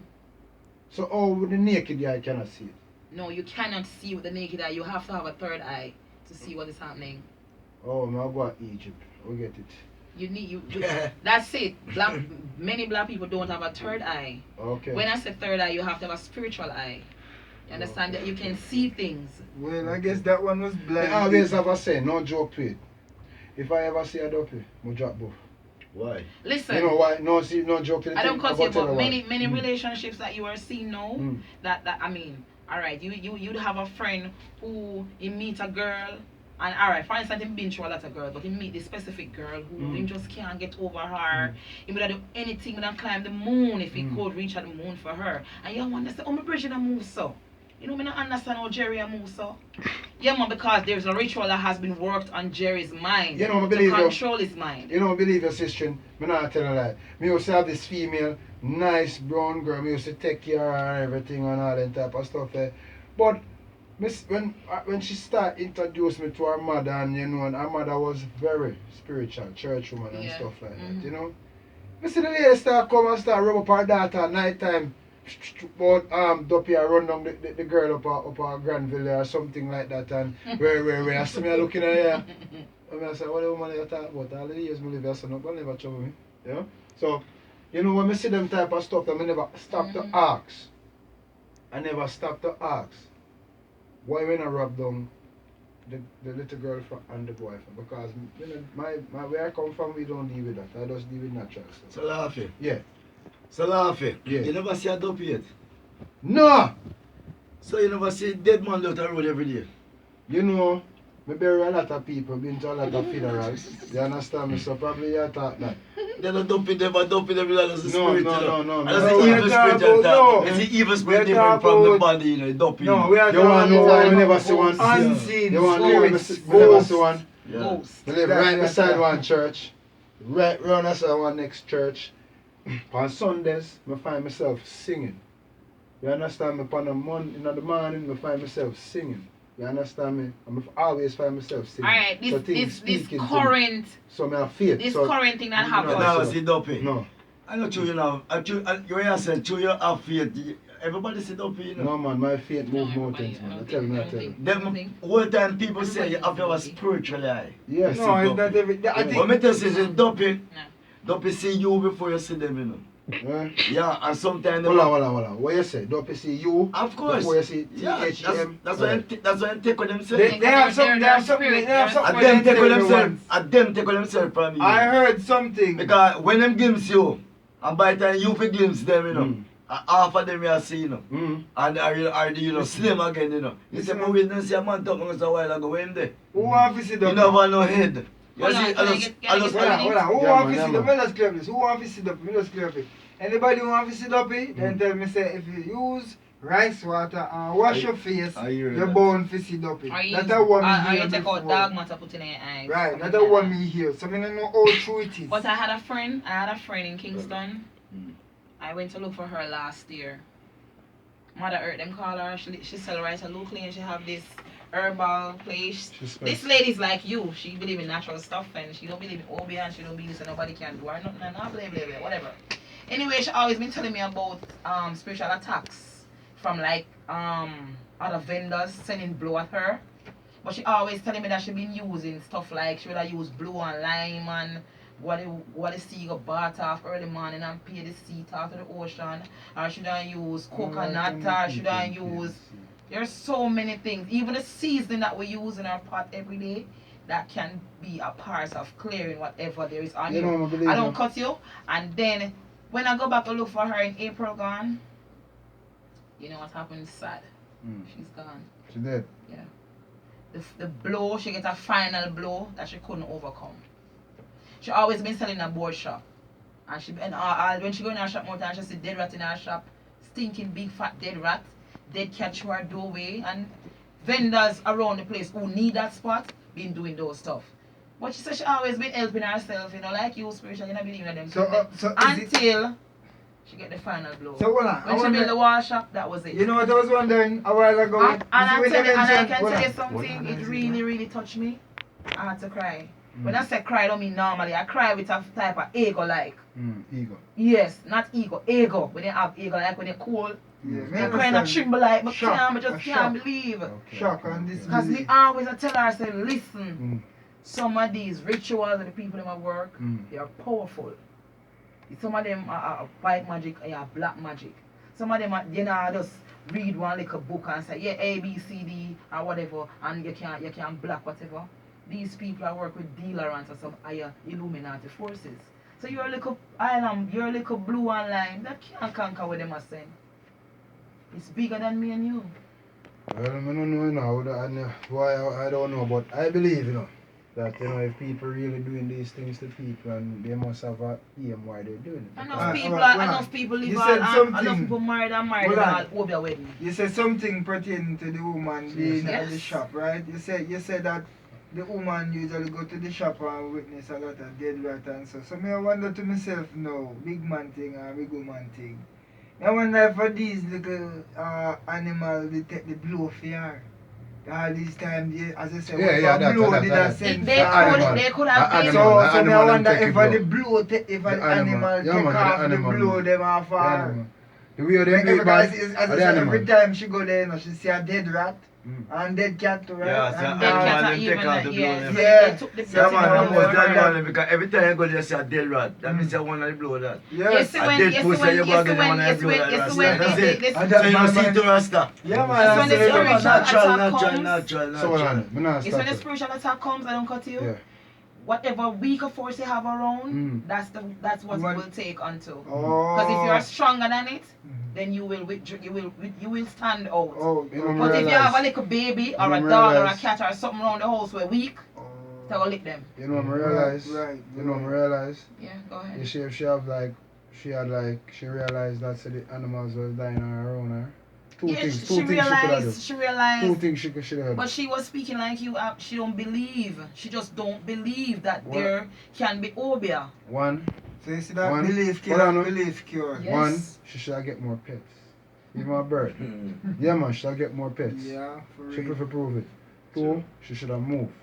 So oh, with the naked eye cannot see it. No, you cannot see with the naked eye. You have to have a third eye to see what is happening. Oh, now go to Egypt. We get it. You that's it. Many black people don't have a third eye. Okay. When I say third eye, you have to have a spiritual eye. You understand that you can see things. Well, I guess that one was blind. I always have a say, no joke to it. If I ever see a dopey, I drop both. Why? Listen. You know why? No joke to the I don't thing. cut you, I'll tell but you why. many relationships that you are seeing now, Mm. that I mean, alright, you'd have a friend who he meet a girl, and alright, for instance, he been through a lot of girls, but he meet this specific girl who he just can't get over her. He would do anything, would climb the moon if he could reach at the moon for her. And you wonder, say, oh, my Bridget move so. You know, I don't understand how Jerry move so. Yeah, man, because there's a ritual that has been worked on Jerry's mind You know, I to believe you. control his mind. You don't believe your sister, I'm not telling a lie. Me used to have this female, nice brown girl, me used to take care of her and everything and all that type of stuff there. But when she started introduce me to her mother and and her mother was very spiritual, church woman and stuff like that, Me see the lady start come and start rub up her daughter at night time. But Duppy I run down the girl up her Granville or something like that and where I see me looking at her. And I say, what the woman you talk about? All the years I live here, so nobody never trouble me. So, when I see them type of stuff, I never stop to ask. I never stop to ask. Why when I rub down the little girl and the boy because you know, my where I come from we don't deal with that. I just deal with natural stuff. So Laffy. Yeah. So Laffy. Yeah. You never see a dope yet? No! So you never see dead man out the road every day? You know, me bury a lot of people, been to a lot of funerals. You understand me? So probably you thought that. They don't dump it, never dump it, every day. That's the spirit, No. And that's the evil spirit you talk. It's the evil spirit different from the body, you know, dump it. No, we are You want to know why we never see one? unseen You want to know why we never see one? Yeah. We live right beside one church. Right round us one next church. On Sundays, I find myself singing. You understand me? In the morning, I find myself singing. You understand me? I always find myself singing. Alright, So this things speaking to me. current, So I have faith. this So, current thing that No, You happened. never see dopey. no. I know true, you know. You said true, you have faith. Everybody see dopey, you know. No man, my faith move No, mountains, everybody, man. I I tell don't you, I think- tell you. Them all time people say you have to have a spiritual eye. Yes. No, it's not every. I But think. me tell you, say dopey. No. Dopey see you before you see them, you know. Eh? Yeah, and sometimes Hold on. What you say? Don't you see you? Of course. Before you see Yeah, THM? that's why I take with themselves. They have something. They have something. They have something. And them they take tell with me themselves. once. And them take with themselves from you. I heard something. Because when them glimpse you, and by the time you fi glimpse them, you know, Mm. half of them you see, you know. Mm. And are you know, slim again, you know. You say, but we didn't see a man talking a while ago, when they? Who want to see You them? never know head. You Hold on, see, can I I get just, Hold on. Who Yeah, want man, to yeah, see them? man. Let's clear this. Who want to see them? Let's clear it. Anybody who want to see them? Then tell me say if you use rice water and wash your face, I hear you're that. born to see dopey. Or you, That's a one me or hear you take out before. dog matter put in your eyes. Right, something that's a like one that. me hear. So I don't know how true it is. But I had a friend in Kingston. I went to look for her last year. Mother Earth, them call her. She sell rice locally and she have this herbal place. This lady's like you. She believe in natural stuff and she don't believe in OB and she don't believe so nobody can do her nothing and blah blah blah whatever. Anyway, she always been telling me about spiritual attacks from like other vendors sending blow at her. But she always telling me that she been using stuff like she would have used blue and lime and what the sea got bought off early morning and pay the sea out to the ocean. Or should I use coconut or should I use there's so many things. Even the seasoning that we use in our pot every day that can be a part of clearing whatever there is on You know, I you. believe I don't you. cut you. And then when I go back to look for her in April gone, you know what happened? Sad. Mm. She's gone. She did. Yeah. The blow, she get a final blow that she couldn't overcome. She always been selling a board shop. And when she go in her shop more time, she see dead rat in her shop, stinking big fat dead rat, dead cat through her doorway, and vendors around the place who need that spot been doing those stuff. But she said she always been helping herself, you know, like you spiritual, you know, believing in them. So, things. so is it, Until she get the final blow. so hold on. When she built the wall shop, that was it. You know what I was wondering a while ago? And I You see when you can mentioned- tell you hold on. something, it really touched me. I had to cry. Mm. When I say cry, I don't mean normally. I cry with a type of ego like. Ego. Yes, not ego, ego. When you have ego, like when you're cool, Yeah, me I cry and I understand. tremble like, I Shock, can't, I a just shock. can't believe. Shock on this. Because me always I tell her, I say, listen, Mm. some of these rituals and the people in my work, Mm. they are powerful. Some of them are white magic, black magic. Some of them are, you know, just read one little book and say, yeah, A, B, C, D, or whatever, and you can block whatever. These people I work with dealerants or some higher Illuminati forces. So you're a little island, you're a little blue and lime, that can't conquer what them are saying. It's bigger than me and you. Well, I don't know now. Why I don't know, but I believe, you know, that, you know, if people really doing these things to people, and they must have a aim why they're doing it. Enough people, well, enough people live you all, said enough something. people married and married Well, and all over their wedding. You said something pertaining to the woman being at the Yes. shop, right? You said that the woman usually go to the shop and witness a lot of dead rat and so. So me I wonder to myself now, big man thing or big woman thing. I wonder if for these little animals they take the blow for her. All these time, as I said, that- blow that- did that- I send They for her? could, they could have The been. animal. So me I them wonder take if the the blow, if the animal Yeah, take man, the off the animal, blow man. them off her. The way they do it, Because man, as I the said, animal. every time she go there, you know, she see a dead rat And dead cat too, right? Yeah, so And Dead all cats man are them even take out the yes, blood. they took the Yeah, man, blood I must out. tell you because every time you go there, see a dead rat. That means you want to blow that. Yes. A dead pussy, you go get the one and blow that rasta. That's it. And So you don't see to rasta. Yeah, man. It's when the that's it. spiritual Natural. So hold on, me not It's stop when the it. spiritual attack comes, I don't cut you. Yeah. Whatever weaker force you have around, that's what What? it will take onto. Oh. Because if you are stronger than it, then you will stand out. Oh, You know, But if you have a realize- little baby or You a know, dog or a realize- cat or something around the house where weak, oh. they will lick them. You know what I realize? Right. You know what I realize? Yeah, go ahead. You see if she realized that the animals were dying around her. Two Yeah, things she she could have done. she realized. Two things she could have done. But she was speaking like you. She don't believe. She just don't believe that What? there can be obia. One, So you see that One. belief Hold on, cure, no. belief cure. Yes. one, she should get more pets. Even a bird. Yeah man, she should get more pets. Yeah, for She real. prefer prove it. Two, she should have moved.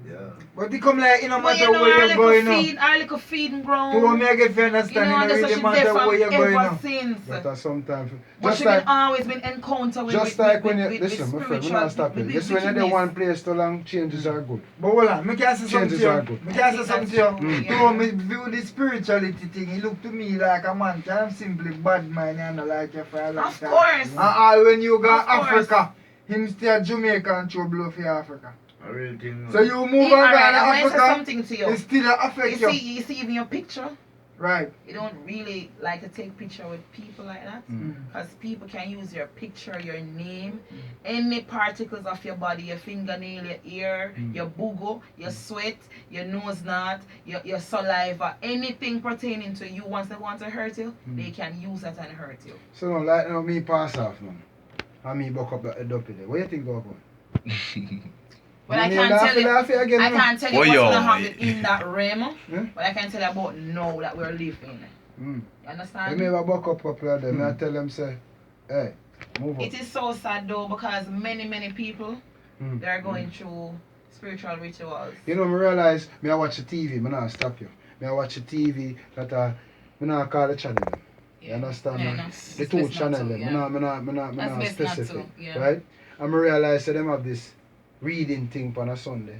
Yeah. But it come like, no But matter you know, where our you're going little now. feed, our little feeding ground. To me, I get to You understand, know, it that's don't what really she matter did where from you're going ever now. since. But sometimes But just she like been always been encounter with just with, like with, when you with, listen, with my friend, we spiritual not stop it. with Just when you're in wickedness. one place too long, changes are good. But hold on, me can say something to Changes are you. good. Me can say something to you. Mm. To me view the spirituality thing, it look to me like a man can simply bad mind and not like you for a long Of time. course. And all when you go Of course. Africa, him stay at Jamaica and throw blow for Africa. A real thing. So you move and go Alright, to I want to say Africa, something to you. it still affect You you. see even your picture. Right. You don't really like to take picture with people like that because people can use your picture, your name, any particles of your body, your fingernail, your ear, your boogo, your sweat, your nose knot, your saliva, anything pertaining to you. Once they want to hurt you, they can use that and hurt you. So no, like now me pass off now. And me buck up the dopey there. What you think go on? But I can't tell you. Again, I no? can't tell you Oh, what's yo. gonna happen in that realm, Yeah? but I can tell you about now that we're living. Mm. You I understand? never buck up couple of them. I tell them say, hey, move up. It is so sad though because many people Mm. they are going through spiritual rituals. You know, me realize me I watch the TV, me not stop you. Me I watch the TV that me not call the channel them. You understand Yeah, me? no, The it's two best not channel to, them. yeah. Me not That's best not to, specific. yeah. Right? And me realize that them have this reading thing on a Sunday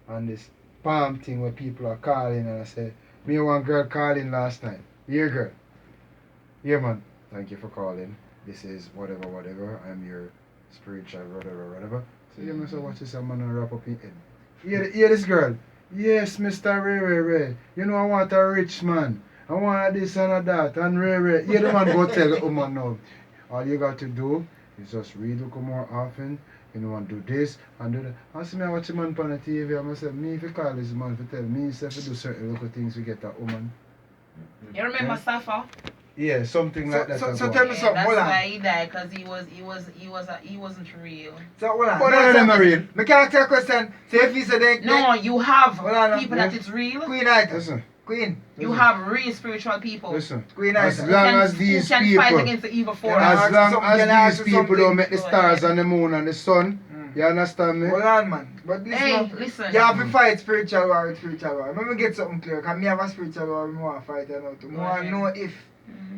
and this palm thing where people are calling and I say, me and one girl calling last night. Here girl. Yeah man, thank you for calling. This is whatever. I'm your spiritual whatever. So you must watch this man and wrap up in head. Hear this girl. Yes, Mr. Ray. You know I want a rich man. I want this and a that and Ray. Yeah, the man go tell the woman now. All you got to do is just read look more often. You know, and do this and do that. I see me I watch a man on the TV and I say, me if you call this man to tell me if you do certain little things to get that woman. You remember Safa? Yeah, something like that. So as well. tell me something, That's hold on. why he died because he wasn't real. So hold on. But none of them are real. Me can ask you a question. Say if he said they No, you have Hold on, people yeah. that it's real. Queen Ita. Listen, Queen. You have real spiritual people. listen. Queen As Ita. long who as can, these who can people, fight against the evil force. Yeah. as ask long you something, can I as ask these you people something? don't make the Go stars ahead. and the moon and the sun, you understand me? Hold on, man. But listen, Hey, up. listen. You have to fight spiritual war with spiritual war. Let me get something clear. Because me have a spiritual war I want to fight you now. Go I want to ahead. know if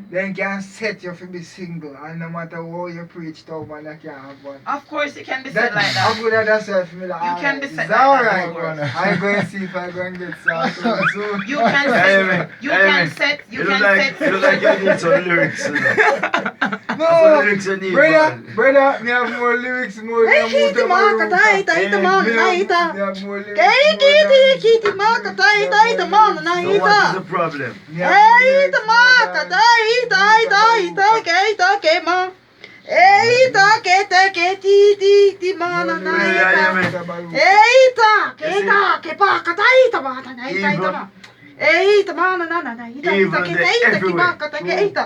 then can set you to be single. And no matter how you preach to a man, you can't have one. Of course, you can be said like How that. good at that self for me. Like, You can alright, be is set that like that, alright? of course. I go and see if I go and get something soon. You can set. You can set. You It can look like, set. it look like you need some lyrics. You know. Some No, lyrics you need, brother, man. brother, me have more lyrics more than Hey, Muta Kitty Mark, Maruta. ita man, Me naita. have more lyrics Hey, more Kitty Mark, ita man, So what is naita. the problem? than- me have more lyrics more Mark, than- ita, ma. Eita, ti mana naita. Eita, ke pa kataita mana naita ma. Eita mana nana naita. Evil Ke they eita ki everywhere. pa kata ke eita.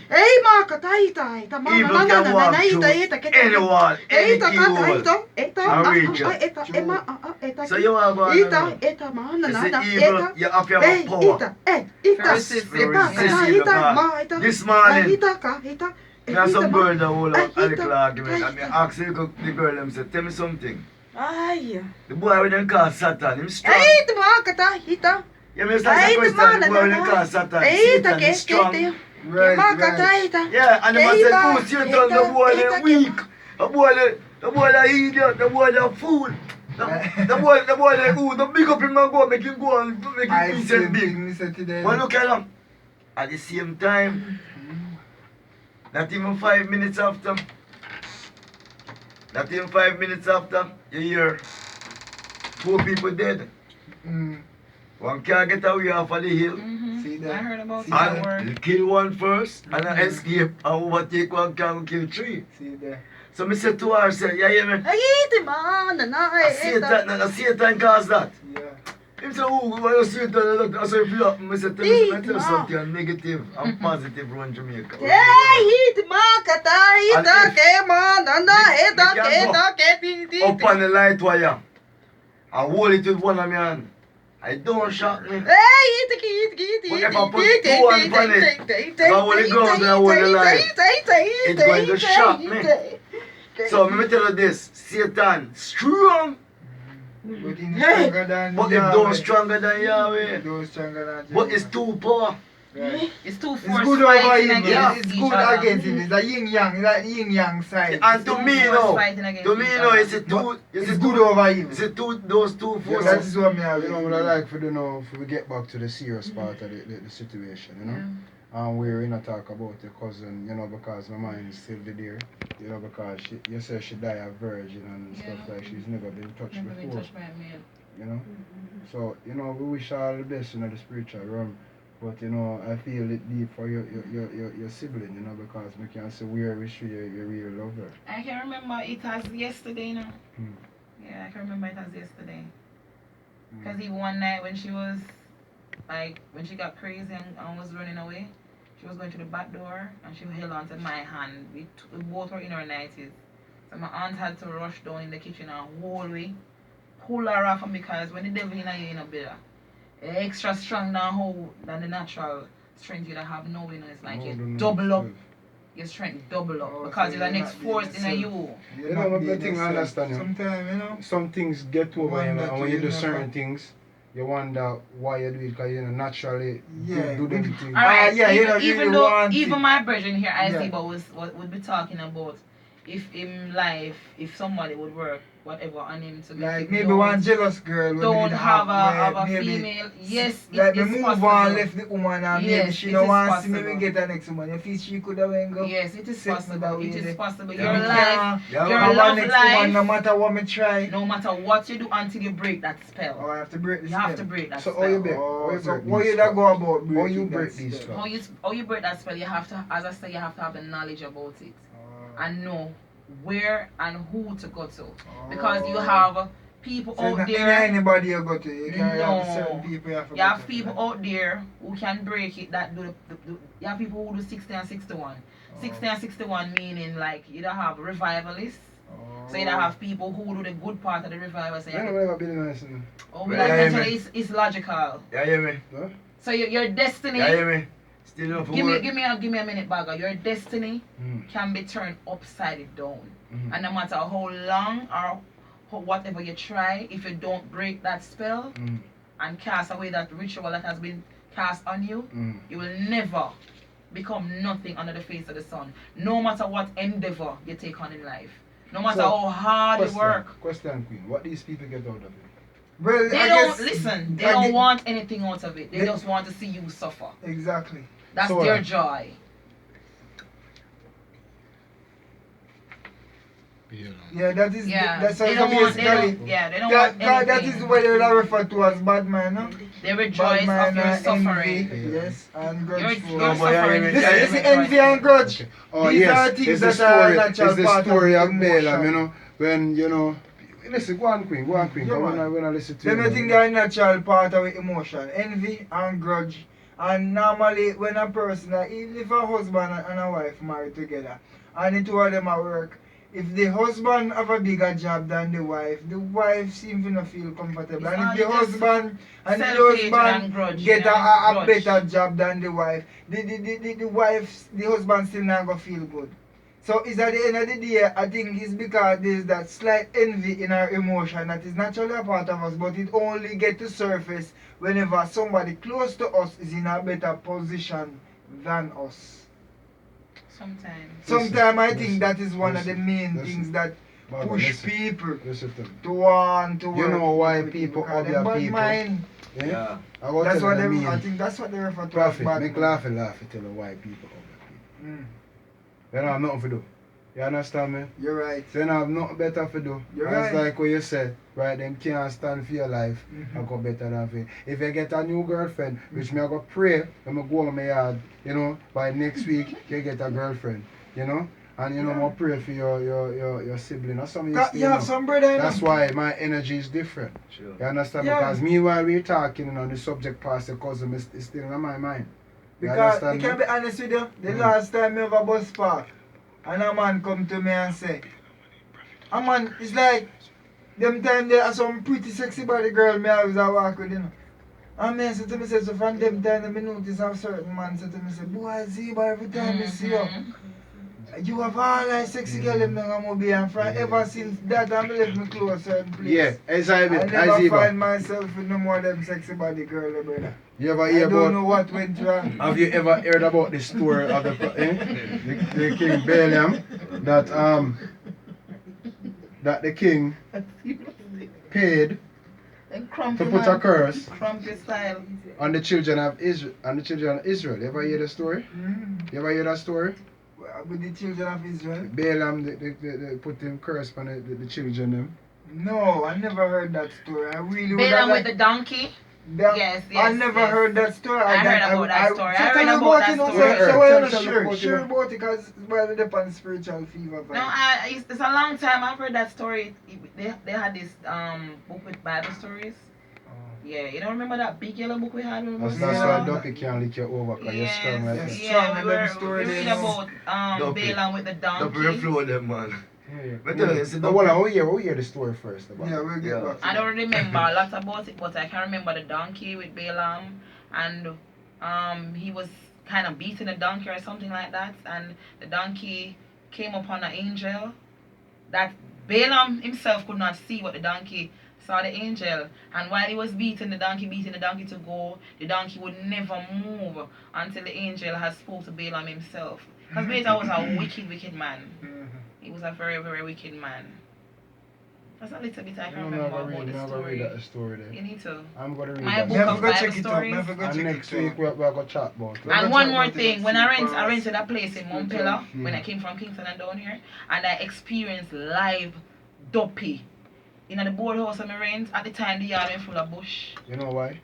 Ei ma kataita ita mana Evil nana can walk naita through eita ke any wall, any Eita keyhole. kataita. Eita And reach you. eita ema eita. So you are going Eita mana It's nana the evil, eita. you have to have power. Eita. First, Eita receive the kataita ma God. eita. This morning, Eita ka eita. me have some girl that hold up a Eita. little argument and me ask the girl them say, tell me something. Ai. The boy with them call Satan, him strong. Eita ma kataita. Yeah, me just ask the question, the boy with them call Satan, Satan is strong. Right, right. Yeah, and them say, two Satan, the boy they weak. A boy they The boy a idiot, the boy a fool. The boy like who? The big up him and go make him go and make him decent big. But look at him. At the same time, not even 5 minutes after, you hear 4 people dead. One car get away off of the hill. See that? I heard about that that. And kill one first and I escape and overtake one car and kill 3. See that? So me say to her, say, you hear me? Satan caused that. Yeah. Him say, oh, why you Satan? I say, if you happen, I say, tell you something negative and positive around Jamaica. Up on the light wire. I hold it with one of my hand. I don't shock me. But if I put 2 hands on it, if I hold the ground and I hold the light, it's going to shock me. So let me tell you this, Satan, strong. But he's stronger than But Yahweh. it don't stronger than Yahweh. Don't stronger than But it's too poor. Right. It's too It's forced good over fighting him. against Yeah. It's each good other. against him. It's a yin yang. It's like yin yang side. And to me now, fighting against to me each now, other. it's a two, It's good over him. it's a two, those two Yeah, That forces. is what me have. You know what I like for know if we get back to the serious part of the situation, you know? And we're in a talk about your cousin, you know, because my mind is still there, you know, because you say she died a virgin and stuff like she's never been touched Never been before, touched by a man. you know? So, you know, we wish her all the best in the spiritual realm, but, you know, I feel it deep for your sibling, you know, because we can say we wish you real love her. I can remember it as yesterday now. Hmm. Yeah, I can remember it as yesterday. Because even one night when she was, like, when she got crazy and was running away, she was going to the back door and she held on to my hand. We both were in our 90s. So my aunt had to rush down in the kitchen and whole way pull her off because when the devil in you, you know, better. Extra strong than the natural strength you'd have now, you know, it's like No, you no, double up. no. Your strength double up Oh, because so you're the you're next not being force in yourself. you. You know, the thing I understand, you know? Sometimes, you know. Some things get over you, and when you do certain never- things, you wonder why you do it, because you know, naturally Yeah, do them things. Alright, yeah, you even, don't even really though want even it. my brethren here, I Yeah. see, but would be talking about if in life, if somebody would work whatever on him to make Like him maybe don't- one jealous girl when don't we did have where a maybe female. Yes, like it's me move possible. on, left the woman and maybe Yes, she it don't is want to see me possible. we get the next woman. You feel she could have went go. Yes, it is Set me possible. that It way is there. possible. Yeah, Your me life, can't your have love one next woman no life, matter what me try. no matter what you do until you break that Oh, spell. I have to break the You have to spell. break that So spell. how you break? Oh, How you so break what these you da spells? go about breaking How you that break these spell? spells? How you break that spell, you have to, as I say, you have to have the knowledge about it Oh. and know where and who to go to. Because you have people So out not there. anybody you go to. You can No. have certain people you have to You go have to. people out there who can break it that do you have people who do 60 and 61. 60 and 61 meaning like you don't have revivalists. So you don't have people who do the good part of the revival. So you You have know, to, never been nice. You know? oh, Yeah, like yeah, mentally man. it's logical. You hear me? Huh? So your destiny. You hear me? Still enough Give me work. give me a minute, Bagger. Your destiny Mm. can be turned upside down. Mhm. And no matter how long or whatever you try, if you don't break that spell Mm. and cast away that ritual that has been cast on you, Mm. you will never become nothing under the face of the sun. No matter what endeavor you take on in life. No matter So, how hard you work. Question, Queen. What these people get out of it? Well, They I don't guess, listen, they I don't get- want anything out of it. They They- just want to see you suffer. Exactly. That's So, their joy. Yeah, that is Yeah. that's They how don't want basically. they don't That, want that anything. is what they are referred to as bad man, no? They rejoice Bad of man your and suffering. envy, yes, and Your grudgeful. No, but suffering yeah, is This yeah, very is envy and rejoicing. grudge. Oh, These yes. are things It's the that are story, natural it's the part story of of Balaam, emotion. you know, when, you know, listen, go on, Queen, Yeah, come man. on, when I listen to Them you. I think they are natural part of emotion, envy and grudge. And normally when a person, even if a husband and a wife married together, and the two of them at work, if the husband have a bigger job than the wife seems to not feel comfortable. It's And if the all just husband and the self-hatred and husband grudge, get you know, a grudge. better job than the wife, the husband still not gonna feel good. So it's at the end of the day, I think it's because there's that slight envy in our emotion that is naturally a part of us, but it only get to surface whenever somebody close to us is in a better position than us. Sometimes. Sometimes I think listen, that is one of the listen, main listen. things that Baba, push listen. people Listen to me. to want to You work know why with people because hug them your bad people? mind. Yeah? Yeah. I go That's tell what you them, mean. I think that's what they refer to as Prophet, bad make mind. laugh and tell you why people hug your people. Mm. You don't have nothing to do. You understand me? You're right. So you don't have nothing better to do. You're That's right. like what you said, right? Them can't stand for your life Mhm. and go better than for you. If you get a new girlfriend, which me I go pray, I'm go on my yard, you know, by next week you get a girlfriend, you know? And you know, Yeah. I pray for your sibling or something. You have some brother, you know. That's why my energy is different. Sure. You understand? Yeah. Because meanwhile we're talking and on the subject past your cousin is still in my mind. You Because I understand can me? be honest with you, the Mm. last time I have a bus park and a man come to me and say, a man, it's like them time there are some pretty sexy body girl me always a walk with, you know. And me say to me, say, so from them time me notice a certain man say to me, say, boy, Zeba, every time I see you, you have all like sexy girl them now I'm be and from ever since that I left me close certain place. Yeah, exactly. I never find myself with no more them sexy body girl, brother. You ever I hear don't about know what went wrong. Have you ever heard about the story of the King Balaam that the king paid to put a curse Crumpy style. on the children of Israel? You ever hear the story? Mm. You ever hear that story? With the children of Israel? Balaam they put him curse on the children them. No, I never heard that story. I really would Balaam have with the donkey. Yes, I never yes. heard that story. I heard about that story. I read tell about that it, no, story. So why you not Tell sure? about it, Sure no. about it because well, it depends on spiritual fever. No, it's a long time I've heard that story. They had this book with Bible stories. Yeah, you don't remember that big yellow book we had? When we That's were why small? Ducky can't lick you over because you're strong like Yes. that. Yeah, Strong, and them we story read there, about Dumpy. Balaam with the The donkey. flow them, man. Yeah. But tell you, see, No, hold on, we'll hear the story first. About Yeah, we'll get Yeah. back to I that. don't remember a lot about it, but I can remember the donkey with Balaam, and he was kind of beating a donkey or something like that, and the donkey came upon an angel that Balaam himself could not see what the donkey saw the angel, and while he was beating the donkey to go, the donkey would never move until the angel had spoke to Balaam himself. Because Balaam was a wicked man. He was a very, very wicked man. That's a little bit I can remember about the never story. read that story You there. need to. I'm going to read My that book Never of go Bible check it up. stories. Never go And check next it week up. we're going to chat about it. Never And one check more about thing, it. when I Super rented a place in Montpellier, Mm. when I came from Kingston and down here, and I experienced live duppy. In the boardhouse I rent, at the time the yard went full of bush. You know why?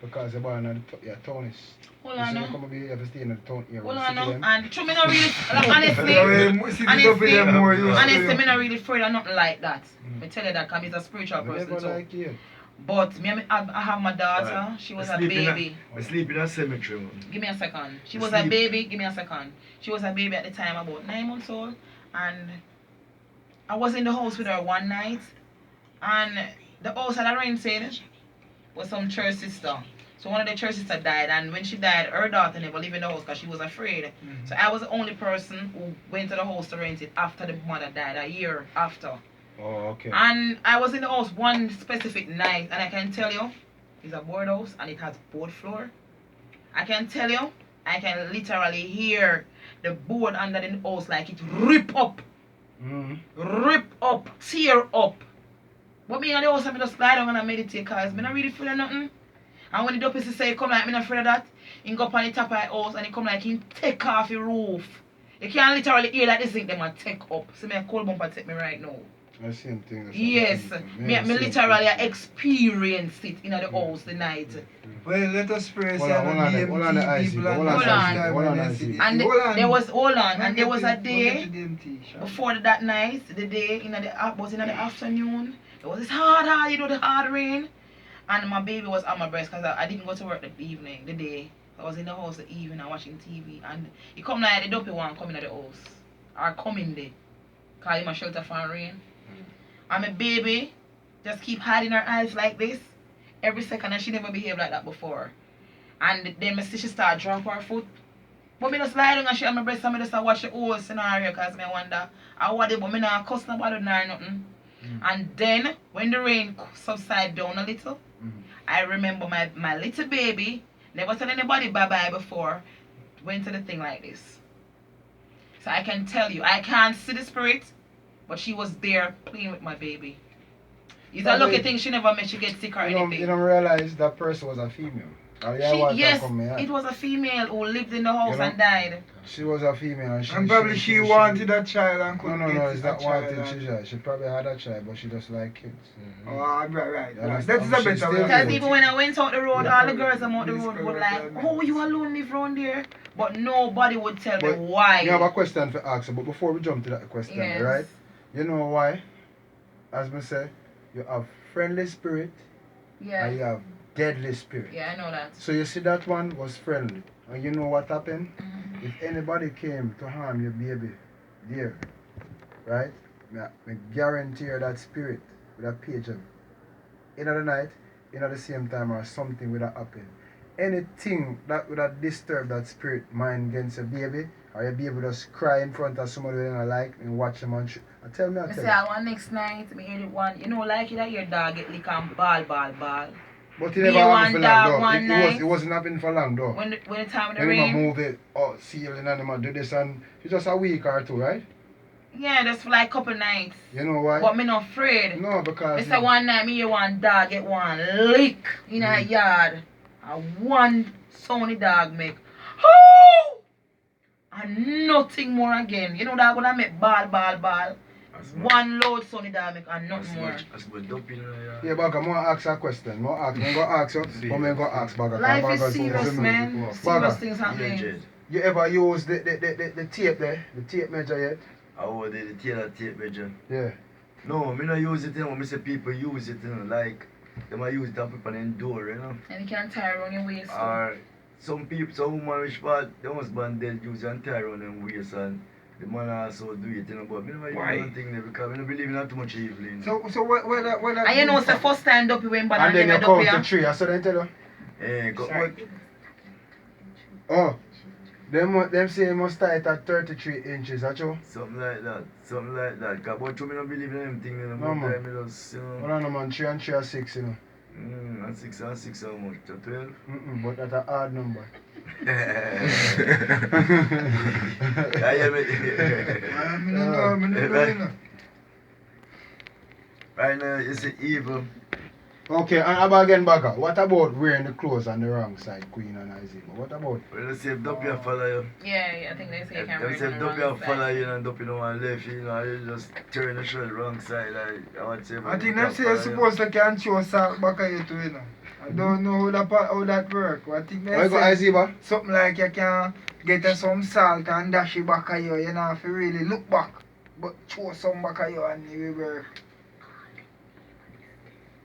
Because you're born in the town is. Hold You on see, you now. come over here, you have to stay in the town here. Hold you on see now. them. And true, me not really, like, honestly, me not really afraid of nothing like that. I tell you that because I'm a spiritual I person never too. like you. But me, I have my daughter, she was a baby. I sleep in a cemetery, man. Give me a second. She You was a sleep. baby, give me a second. She was a baby at the time, about 9 months old. And I was in the house with her one night. And the house that I rented was some church sister. So one of the church sisters died, and when she died, her daughter never lived in the house because she was afraid. So I was the only person who went to the house to rent it after the mother died, a year after. Oh, okay. And I was in the house one specific night, and I can tell you, it's a board house and it has board floor. I can tell you, I can literally hear the board under the house like it rip up, rip up, tear up. But me in the house, I just lie down and I meditate because I'm not really feeling nothing. And when the dopey say come like me not afraid of that, he go up on the top of the house and he come like he take off the roof. You can't literally hear that this thing them and take up. So me a cold bumper take me right now. The same thing. Yes, me literally experience it in the house the night. Well, let us pray. Hold on the IC. Hold on the IC. And there was and there was a day before that night, the day was in the afternoon. It was this hard, you know, the hard rain. And my baby was on my breast because I didn't go to work the day. I was in the house the evening and watching TV. And he come like the dopey one coming at the house. Or coming there. Call him a shelter from rain. And my baby just keep hiding her eyes like this every second, and she never behaved like that before. And then I see she start drop her foot. But me just lie down and she on my breast and I just watch the whole scenario because I wonder how what it, but me not cuss nobody nor nothing. And then when the rain subside down a little, I remember my little baby, never tell anybody bye-bye before, went to the thing like this. So I can tell you, I can't see the spirit, But she was there playing with my baby. It's a lucky thing she never made she get sick or anything. You don't realize that person was a female. Yes, it was a female who lived in the house and died. She was a female and probably she wanted a child and couldn't No, get it's a not child. wanted. She probably had a child, but she just like kids. Oh, right. Yeah, That is a better way. Because even when I went out the road, all the girls out the road would like, oh, you alone live around there? But nobody would tell me why. You have a question to ask, but before we jump to that question, right? You know why? As I say, you have friendly spirit and you have deadly spirit. Yeah, I know that. So you see that one was friendly. And you know what happened? If anybody came to harm your baby there, right? I guarantee you that spirit would have paged him. In the night, at the same time, or something would have happened. Anything that would have disturbed that spirit mind against your baby, or your baby would just cry in front of somebody you don't like and watch them on tell me. Say I want next night, me hear it one, you know, like it that your dog get lick and ball. But it never happened for long though. It wasn't happening for long though. When the time of the when rain. When move it, ceiling and them do this and it's just a week or two, right? Yeah, just for like couple nights. You know why? But me not afraid. No, because... Me say one night me hear one dog get one lick in a yard. And one Sony dog make. Oh! And nothing more again. You know that when I make ball. One load Sony dog make and nothing more. Yeah, Baga, I'm going to ask a question. I'm going to ask you, but I'm going to ask Baga. Life is serious, man. Serious things happening. You ever use the tape there? The tape measure yet? Oh, the tape measure? Yeah. No, I don't use it, I say people use it, like, they might use it and put it on the door, And you can tie around your waist. Or some women which part, the husband dead use it and tie around their waist and the man also do it, but I never use anything there because I don't believe in too much evil. So what that and you know it's the first time Duppy went back and then you count to 3, that's what I tell you? Oh. Them say you must tie it at 33 inches, that's true? Something like that. Because but you don't believe in anything, No man. Well, no man, 3 and 3 are 6, you know. And 6 and 6 how much? 12? But that's a hard number. Right now, you see evil. Okay, and again, Baga, what about wearing the clothes on the wrong side, Queen and Isaiah? What about? Well, they say if Duppy follow you. Yeah, I think they say you can wear it on the Duppy wrong follow side. you and Duppy don't want left, you just turn the shirt wrong side. I think them say you're supposed to can show salt back at you too, you know. I don't know how that work. I think they say something like you can get some salt and dash it back at you. You know, if you really look back, but show some back at you and it will work.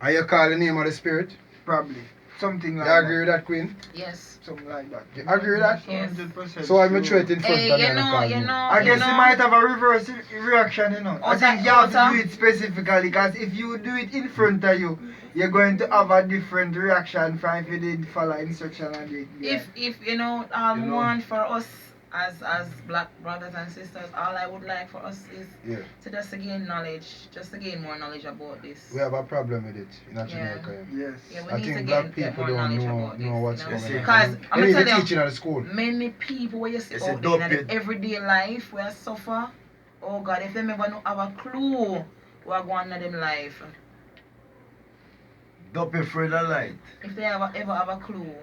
Are you call the name of the spirit? Probably. Something like that. You agree with that, Queen? Yes. Something like that. You agree with that? Yes. 100%. So I'm throw it in front of me and call you know. I guess you might have a reverse reaction, you know. I think you have to do it specifically because if you do it in front of you, you're going to have a different reaction from if you did follow instruction and do it. If you know, one for us as black brothers and sisters, all I would like for us is to just gain knowledge, just to gain more knowledge about this. We have a problem with it in Jamaica. Yes. Yeah, we I need think to black get people more don't knowledge know what's about this, going on. Because I'm they going to teaching at the school. Many people where you see out there in the everyday life where suffer, oh God, if they never know have a clue what going on in them life. Don't be afraid of light. If they ever have a clue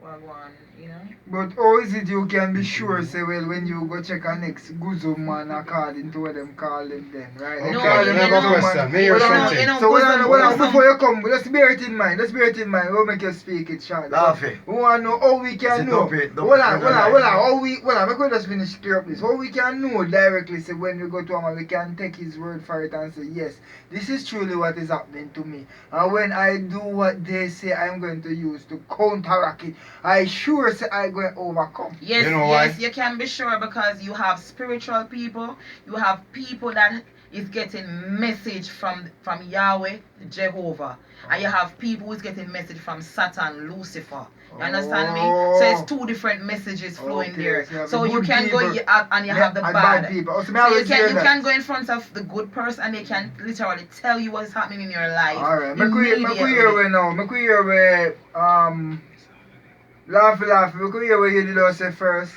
what going on, you know. But how is it you can be sure, say, well, when you go check a next Guzo man according to what them call them then, right? Okay, no, I have a question. May hear something. So hold on, before you come, let's bear it in mind. We'll make you speak it short. Laughy. We want to know how we can know. Hold on. How we just finish clear up this. How we can know directly, say, when we go to him, we can take his word for it and say, yes, this is truly what is happening to me. And when I do what they say I'm going to use to counteract it, I sure say I'm going to overcome. Yes, you know why? You can be sure because you have spiritual people, you have people that is getting message from Yahweh, Jehovah, and you have people who's getting message from Satan, Lucifer. You understand me? So it's two different messages flowing there. So you can go and you have the bad. People. So you can go in front of the good person and they can literally tell you what is happening in your life. Alright, me hear we now. Me hear we laugh. We could hear what you did say first.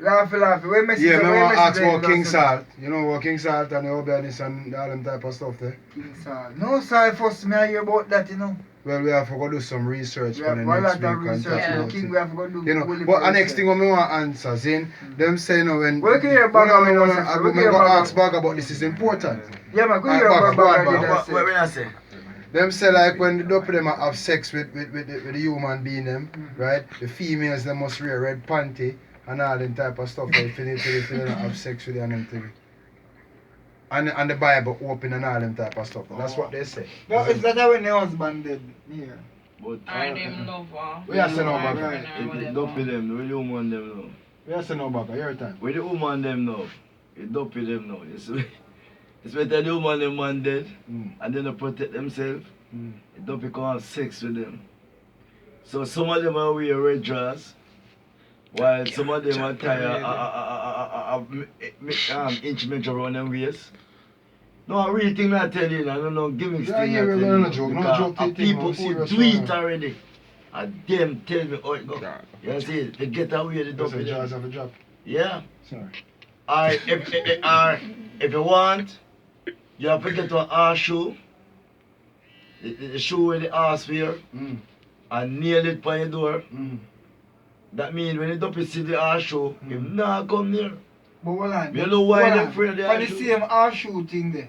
Laughy. When message Yeah, when I want to ask message about King them, Salt. You know about King Salt and the Obianis and all them type of stuff there? King Salt. No, sir, first me I hear about that, you know. Well, we have to go do some research We for have the a next lot of week and research. talk Yeah. about King, it. we have to go do You know, whole but the next research. thing what me want to answer, Zin, them say, you know, when Well, can you hear Baga when I say- I'm we can going hear to Baga. ask Baga about this is important. Yeah, man, could Alright, you hear Baga, about go on, Baga Baga. did that What say? I say? Them say like when the dopey them have sex with the human being them, right? The females them must wear red panty and all them type of stuff. Like, if they don't have sex with you and them thing. And the Bible open and all them type of stuff. That's what they say. No, it's that when the husband did here. But Or them lover. We are saying no Or Baga. friend or it whatever. dopey them, where the woman them now. We are saying no Baga, your time. Where the woman them now, it dopey them now. It's better the woman them man dead and then they protect themselves. It dopey can have sex with them. So some of them are wear red dress, while some of them are tie inch measure around them waist. No, I really think I tell you, I don't know gimmicks Yeah, thing yeah, I we're tell gonna you. joke, no Because joke of thing, people no who serious do one. it already. And them tell me how it go. You see, they get away the That's a dopey jazz them. of a job. Yeah. Sorry. If you want, you have to get to an arse shoe. The shoe with the arse wear and nail it by your door. That means when the dopey see the arse shoe, him not come near. But hold on. You know why hold them on. afraid of the For the horseshoe? same horseshoe thing there.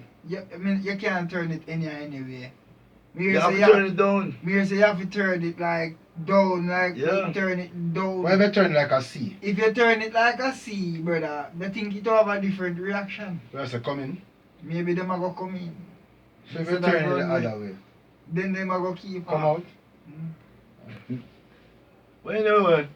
I mean, you can't turn it anyway. Me You hear have say to turn it down. Me hear say you have to turn it like down, like Yeah. you turn it down. Why they turn like a C? If you turn it like a C, brother, they think it will have a different reaction. Where's it coming? Maybe them are go come in. So if you Instead of turn it the run away, other way, then them are go keep come on. out. Well, you know what?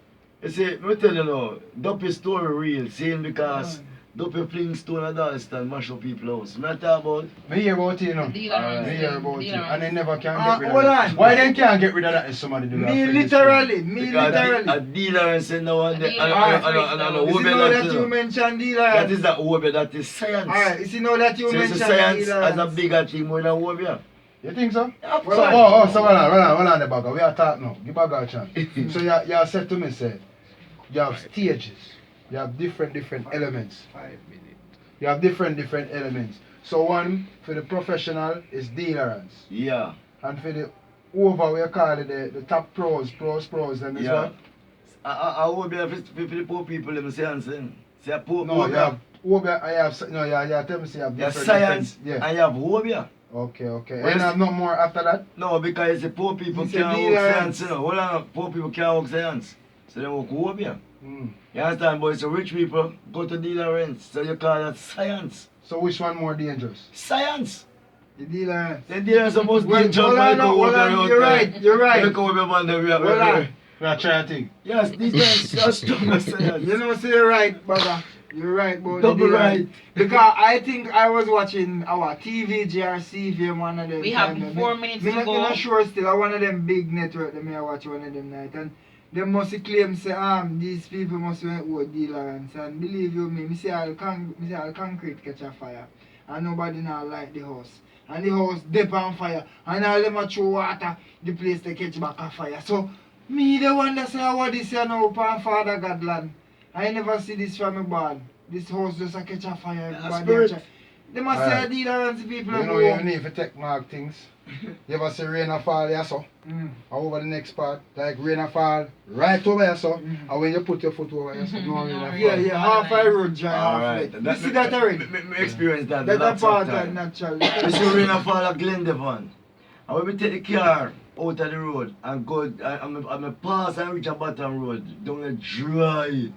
You see, let me tell you now, dopey story real, seeing because dopey fling stone and Dalston mash up people's house. Me talk about. Me hear about it, you know. Dealer Me hear about it. dealer And they never can Ah, get rid hold of on. it. Why they can't get rid of that if somebody do that? Me for this literally, thing? me Because literally. a dealer and say no one there. Alright. And You see now that you mentioned dealer. that is not Wobia, that is science. Alright, you see now that you So it's mentioned a science dealer. as a bigger thing more than Wobia. You think so? Of So, course. so hold on the bagger. We are talking now. Give bagger a chance. So you said to me, say, you have stages. You have different elements. 5 minutes. You have different elements. So one for the professional is dealerance. Yeah. And for the over we call it the top pros, then is Yeah. what? I Wobia for the poor people, them science. Say poor No, you Wobia. have over I have no you tell me say you have You have different science yeah. and you have Wobia. Okay. Well, And you have no more after that? No, because the poor people It's a can't dealer. work science, you know. Hold on, poor people can't work science. So they work Wobia. You understand, boys? So rich people go to dealer rents. So you call that science. So which one more dangerous? Science! The dealer. The dealer is supposed to Well, be in charge hold of on, the hold on, you're right. You come with man, we Hold on. We are trying to think. Yes, these guys are strong as science. You know, say you're right, brother. You're right about Double the dealer. right. Because I think I was watching our TV, GRC, one of them. We have channel. 4 minutes Me to not- go. Me not sure still. I one of them big network that me I watch one of them night. And they must claim say, these people must went with dealerance. And believe you me say all concrete catch a fire. And nobody now like the house. And the house dip on fire. And all them a throw water, the place they catch back a fire. So me the one that say what this here now upon Father God land. I never see this from a born. This house just a catch a fire. Everybody spirit. a try. They must say Alright. dealerance people You know go you home. need to take mark things. You ever see rain a fall here so? Over the next part, like rain a fall right over here so. And when you put your foot over here so, no rain a fall. Yeah, half a road dry, half Alright. leg. You see that already? Me experience that That's a lots part of of time. natural. We see rain and fall at Glendevon. And when we take the car out of the road and go, and pass and reach a bottom road, down the dry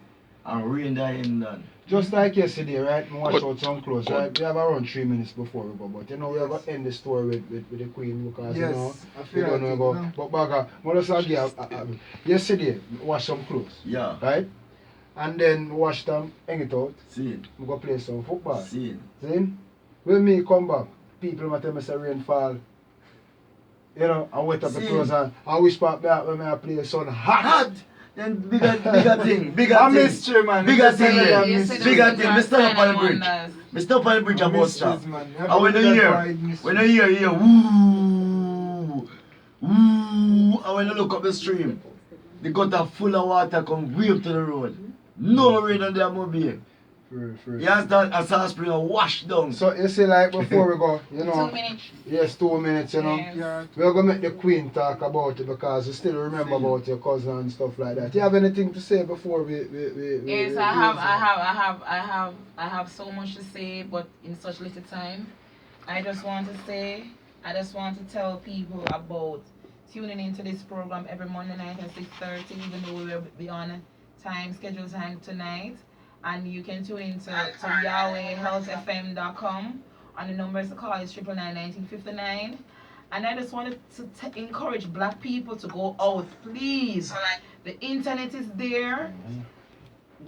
and rain that end done. Just like yesterday, right? We wash out some clothes, right? We have around 3 minutes before we go, but you know we have to end the story with the Queen because Yes, you know I we feel don't know like about. it, no? But baga, what else I give? Yesterday, we wash some clothes, Yeah. right? And then we wash them, hang it out. See it. We go play some football. See it. See? When me come back, people might tell me say rain fall. You know, I wet up the See. clothes and I wish back that when I play sun hot. Hot! Then bigger thing, bigger A thing. mystery, man. Bigger It's a thing, better yeah. than You mystery. said Bigger those thing. are Me stand up on the silent bridge. wonders. Me stop on the bridge about Mysteries, stop. man. You have And to when look you at hear, wide mysteries. when you hear, woo, woo, and when you look up the stream, the gutter full of water come way up to the road. No rain on their mobile. Free. You understand? I saw spring and wash down. So you see, like before we go, you know. 2 minutes. Yes, 2 minutes, you know. Yes. We're gonna make the Queen talk about it because you still remember about your cousin and stuff like that. You have anything to say before we Yes, I have so much to say, but in such little time. I just want to tell people about tuning into this program every Monday night at 6:30, even though we will be on scheduled time tonight. And you can tune into YahwehHealthFM.com. And the numbers to call is 999-1959. And I just wanted to encourage black people to go out, please. The internet is there.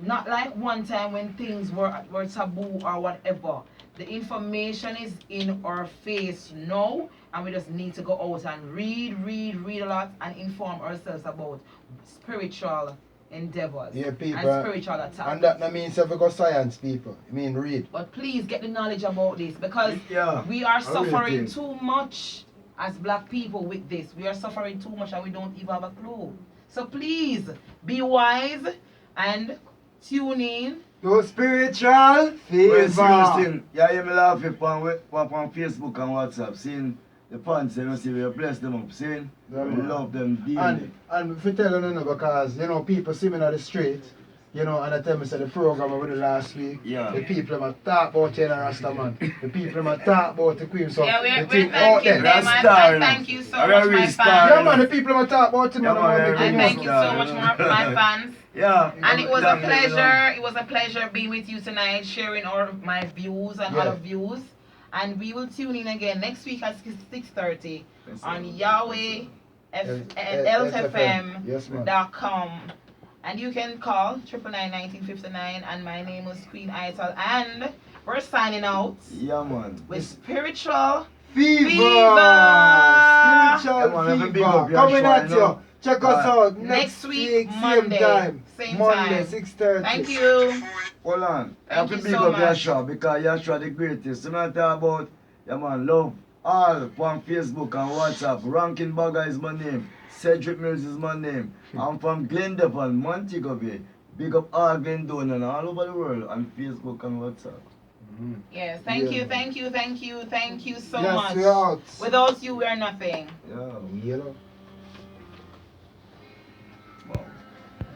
Not like one time when things were taboo or whatever. The information is in our face now, and we just need to go out and read a lot and inform ourselves about spiritual endeavors and spiritual attacks. And that means if we go science, people. I mean, read. But please get the knowledge about this, because we are suffering too much as black people with this. We are suffering too much and we don't even have a clue. So please be wise and tune in. To spiritual fever. Yeah, you me laugh on Facebook and WhatsApp, seeing the pants, you see, we bless them up, seeing, we love them dearly. And if you tell them, because, people see me on the street, and I tell me, say, the program over the last week, the people might talk about you and Rasta man. The people might talk about the Queen, so we're think thanking them. I thank you so much, my fans. Yeah, man, the people might talk about him. I thank you so much, my fans. Yeah. And it was a pleasure. It was a pleasure being with you tonight, sharing all my views and other views. And we will tune in again next week at 6:30 on YahwehHealthFM.com. And you can call 999-1959. And my name is Queen Ital. And we're signing out. Yeah, man. With spiritual fever. Spiritual fever. Coming at you. Check us out next week, Monday, same time. 6:30. Thank you. Hold on. I Thank have to you big so up much. Yahshua because Yahshua the greatest. So I talk about, love all on Facebook and WhatsApp. Ranking Bagger is my name. Cedric Mills is my name. I'm from Glendale, Montego Bay. Big up all Glendale and all over the world on Facebook and WhatsApp. Yes, thank you so Yes, much. we are out. Without you, we are nothing. Yeah. Yellow.